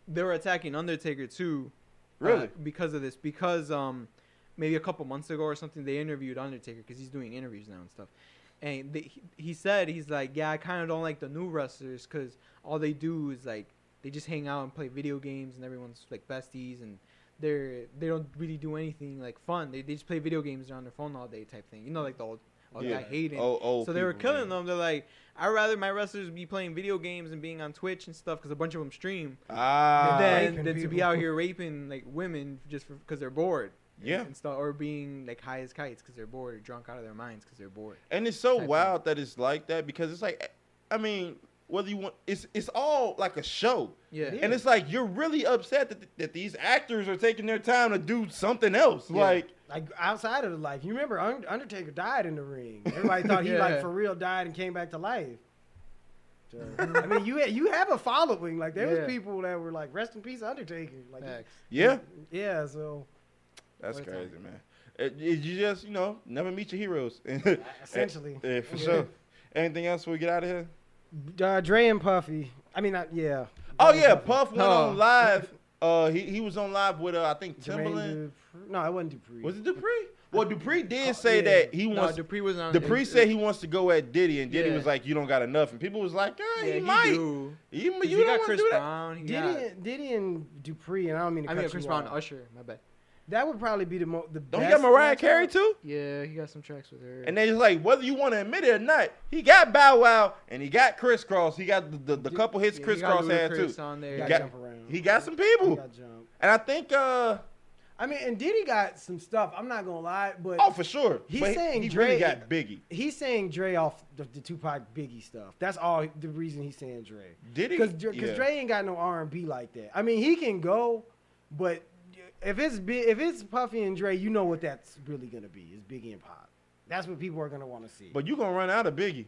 they were attacking Undertaker too. Really? Because of this. Because maybe a couple months ago or something, they interviewed Undertaker because he's doing interviews now and stuff. And he said, he's like, I kind of don't like the new wrestlers because all they do is they just hang out and play video games and everyone's besties and they don't really do anything fun. They just play video games. They're on their phone all day type thing. The all that hating. Old so they were people, killing them. They're like, I'd rather my wrestlers be playing video games and being on Twitch and stuff because a bunch of them stream than to be out here raping like women just because they're bored. Yeah. And stuff, or being like high as kites because they're bored or drunk out of their minds because they're bored. And it's so wild that it's like that because it's like, I mean, whether you want, it's all like a show. Yeah. And it's like you're really upset that these actors are taking their time to do something else. Yeah. Like outside of the life. You remember Undertaker died in the ring. Everybody thought he like for real died and came back to life. So, I mean, you have a following. Like there was people that were like, rest in peace, Undertaker. Like yeah. So that's crazy, man. You just never meet your heroes. Essentially. Yeah, for sure. Anything else before we get out of here? Dre and Puffy. I mean, yeah. Oh yeah, Puff went on live. He was on live with I think Timbaland. No, it wasn't Dupree. Was it Dupree? Well, Dupree did say that he wants. Dupree was on. Dupree said he wants to go at Diddy, and Diddy was like, "You don't got enough," and people was like, he might. You don't got want Chris to do Brown. Diddy and Dupree, and I don't mean to cut Chris you Brown, off. Usher. My bad. That would probably be the best. Don't he got Mariah Carey too? Yeah, he got some tracks with her. And then it's like, whether you want to admit it or not, he got Bow Wow and he got Criss Cross. He got the couple hits Criss Cross had too. On there. He got some people. He got jump. And I think I mean, and Diddy got some stuff. I'm not gonna lie, but for sure. He's but saying he Dre really got Biggie. He's saying Dre off the Tupac Biggie stuff. That's all the reason he's saying Dre. Diddy? Because Dre ain't got no R&B like that. I mean, he can go, but if it's Puffy and Dre, you know what that's really gonna be. It's Biggie and Pop. That's what people are gonna want to see. But you're gonna run out of Biggie.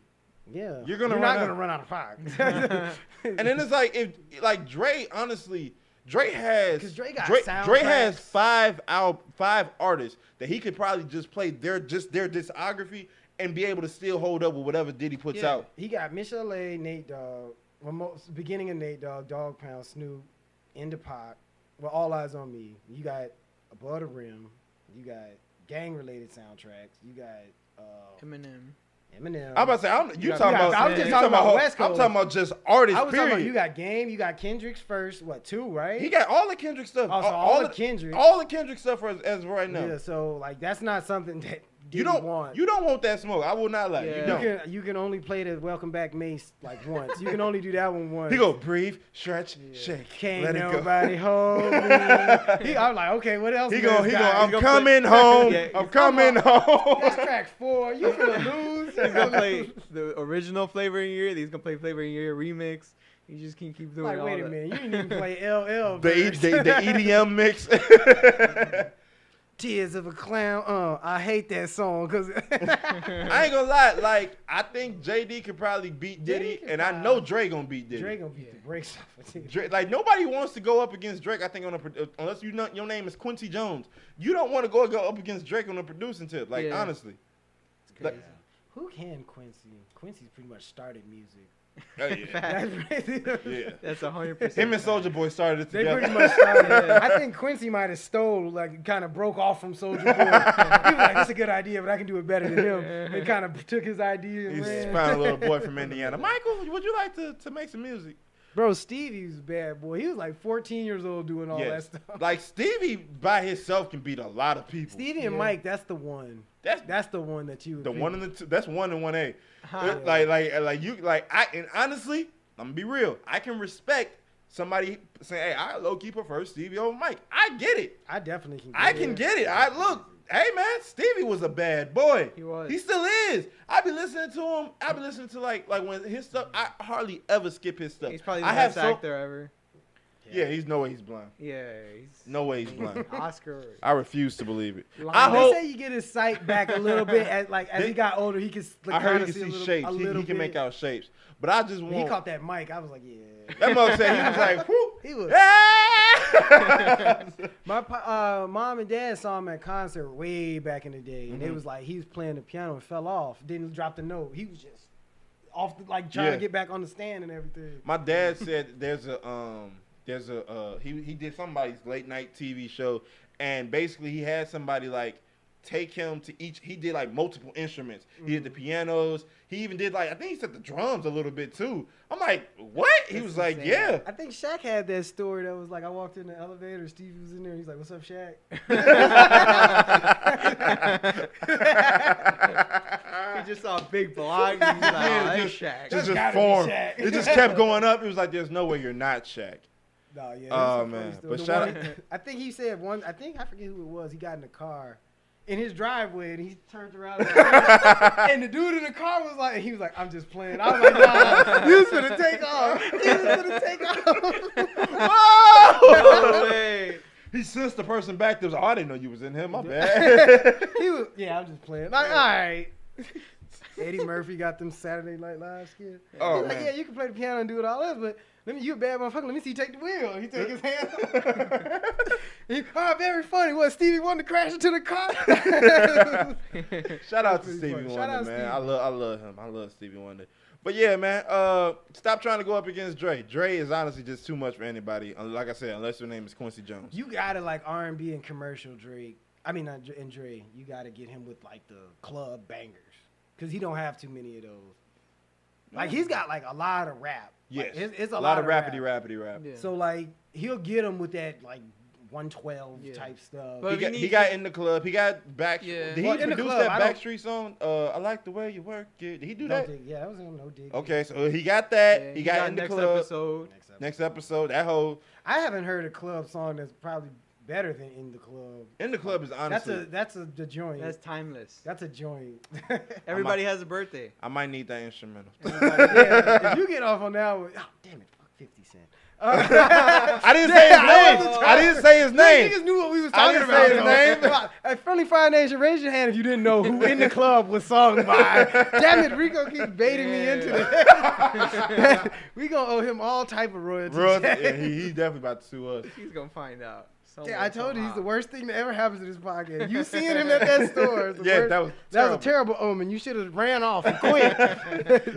Yeah, you're not gonna run out of Pac. And then it's like Dre, honestly, Dre has soundtracks. 5 artists that he could probably just play their discography and be able to still hold up with whatever Diddy puts out. He got Michelle A, Nate Dogg, beginning of Nate Dogg, Dog Pound, Snoop, into Pac. Well, All Eyes on Me. You got Above the Rim. You got gang-related soundtracks. You got Eminem. I'm about to say, I'm just talking about just artists. I was talking about you got Game. You got Kendrick's first. 2, right? He got all the Kendrick stuff. All the Kendrick. All the Kendrick stuff as of right now. Yeah. So that's not something that. You don't want that smoke. I will not lie. Yeah. You can only play the Welcome Back Mace once. You can only do that one once. He go breathe, stretch, shake. Can't nobody hold me. I'm like, okay, what else? He go. I'm coming home. I'm coming home. That's track 4. You gonna lose? He's gonna play the original Flavor in Your Ear. He's gonna play Flavor in Your Ear remix. You just can't keep doing all that. Wait a minute, you didn't even play LL. The EDM mix. Tears of a Clown. I hate that song because I ain't gonna lie. I think JD could probably beat Diddy, and I know Dre gonna beat Diddy. Dre gonna beat the brakes off of Diddy. Dre, nobody wants to go up against Drake. I think unless your name is Quincy Jones, you don't want to go up against Drake on the producing tip. Honestly, it's crazy. Who can Quincy? Quincy's pretty much started music. Oh, yeah. That's 100%. Him and Soulja Boy started it together. They pretty much started. I think Quincy might have stole, kind of broke off from Soulja Boy. He was like, "That's a good idea, but I can do it better than him." And kind of took his idea. He's found a little boy from Indiana. Michael, would you like to make some music? Bro, Stevie was a bad boy. He was 14 years old doing all that stuff. Stevie by himself can beat a lot of people. Stevie and Mike, that's the one. That's the one that you. The one and the two. That's 1 and 1A. And honestly, I'm gonna be real. I can respect somebody saying, "Hey, I low key prefer Stevie over Mike." I get it. I definitely can. I can get it. Hey man, Stevie was a bad boy. He was. He still is. I be listening to him. I be listening to like when his stuff. I hardly ever skip his stuff. He's probably the best actor ever. Yeah, he's no way he's blind. Yeah, no way he's blind. Oscar. I refuse to believe it. They say you get his sight back a little bit as he got older. He could. I heard he can see shapes. He can make out shapes. But I just want. He caught that mic. I was like, yeah. That mother said he was like, whoo. He was. My mom and dad saw him at concert way back in the day, and it was like he was playing the piano and fell off, didn't drop the note. He was just off, trying to get back on the stand and everything. My dad said he did somebody's late night TV show, and basically he had somebody take him to each. He did multiple instruments. He did the pianos. He even did I think he said the drums a little bit too. I'm like, what? He was like, yeah. I think Shaq had that story that was I walked in the elevator, Stevie was in there, he's like, "What's up, Shaq?" just saw a big block. He's like, that's Shaq. Just formed. It just kept going up. It was like, there's no way you're not Shaq. No, yeah. Oh man, but shout out. I think he said one. I forget who it was. He got in the car, in his driveway, and he turned around, and the dude in the car was like, he was like, "I'm just playing." I was like, "Nah, you was gonna take off. You was gonna take off." Whoa! No way. He sensed the person back there. Was like, oh, I didn't know you was in here. My bad. He was, yeah, I'm just playing. Like, all right. Eddie Murphy got them Saturday Night Live skits. Oh, He's like, man. yeah, you can play the piano and do it all this, but you a bad motherfucker. Let me see you take the wheel. He take his hand. Very funny. What, Stevie Wonder crashed into the car? Shout out to Stevie funny. Wonder, Shout out man. Stevie. I love him. I love Stevie Wonder. But yeah, man, stop trying to go up against Dre. Dre is honestly just too much for anybody. Like I said, unless your name is Quincy Jones. You gotta like R&B and commercial Drake. I mean, and Dre. You gotta get him with like the club bangers, cause he don't have too many of those. Like he's got like a lot of rap. Yes, like, it's a lot of rap. rapidy rap. Yeah. So like he'll get him with that like 112 Yeah. type stuff. But He got in the club. He got back. Yeah. Did he Well, in the produce club, that I don't- Backstreet song? I like the way you work it. Did he do No that? dig. Yeah, that was him. No dig. Okay, so he got that. Yeah, he got in the next club. episode. Next episode, that whole I haven't heard a club song that's probably better than In the Club. in the club is honestly. That's the joint. That's timeless. That's a joint. Everybody has a birthday. I might need that instrumental. Yeah, if you get off on that one, oh damn it, fuck 50 Cent. I didn't say his name. I didn't say his name. Niggas knew what we was I talking didn't about. say his though. name. At Friendly Fire Nation, raise your hand if you didn't know who In the Club was sung by. Damn it, Rico keeps baiting me into this. We gonna owe him all type of royalties. Yeah, he definitely about to sue us. He's gonna find out. Yeah, I told you he's the worst thing that ever happens to this podcast. You seeing him at that store? is the Yeah, worst. that was That was a terrible omen. You should have ran off and quit.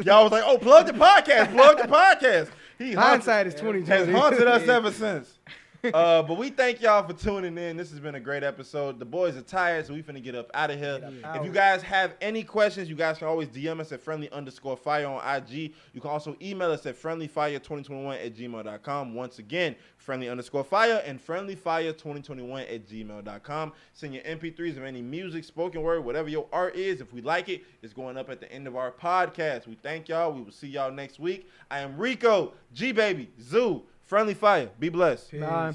Y'all was like, "Oh, plug the podcast, plug the podcast." Hindsight is has 2020. haunted us ever since. But we thank y'all for tuning in. This has been a great episode. The boys are tired, so we finna get up out of here. If you guys have any questions, you guys can always DM us at friendly_fire on IG. You can also email us at friendlyfire2021@gmail.com. Once again, friendly_fire and friendlyfire2021@gmail.com. Send your MP3s of any music, spoken word, whatever your art is. If we like it, it's going up at the end of our podcast. We thank y'all. We will see y'all next week. I am Rico, G Baby, Zoo, Friendly Fire. Be blessed. Peace. Bye.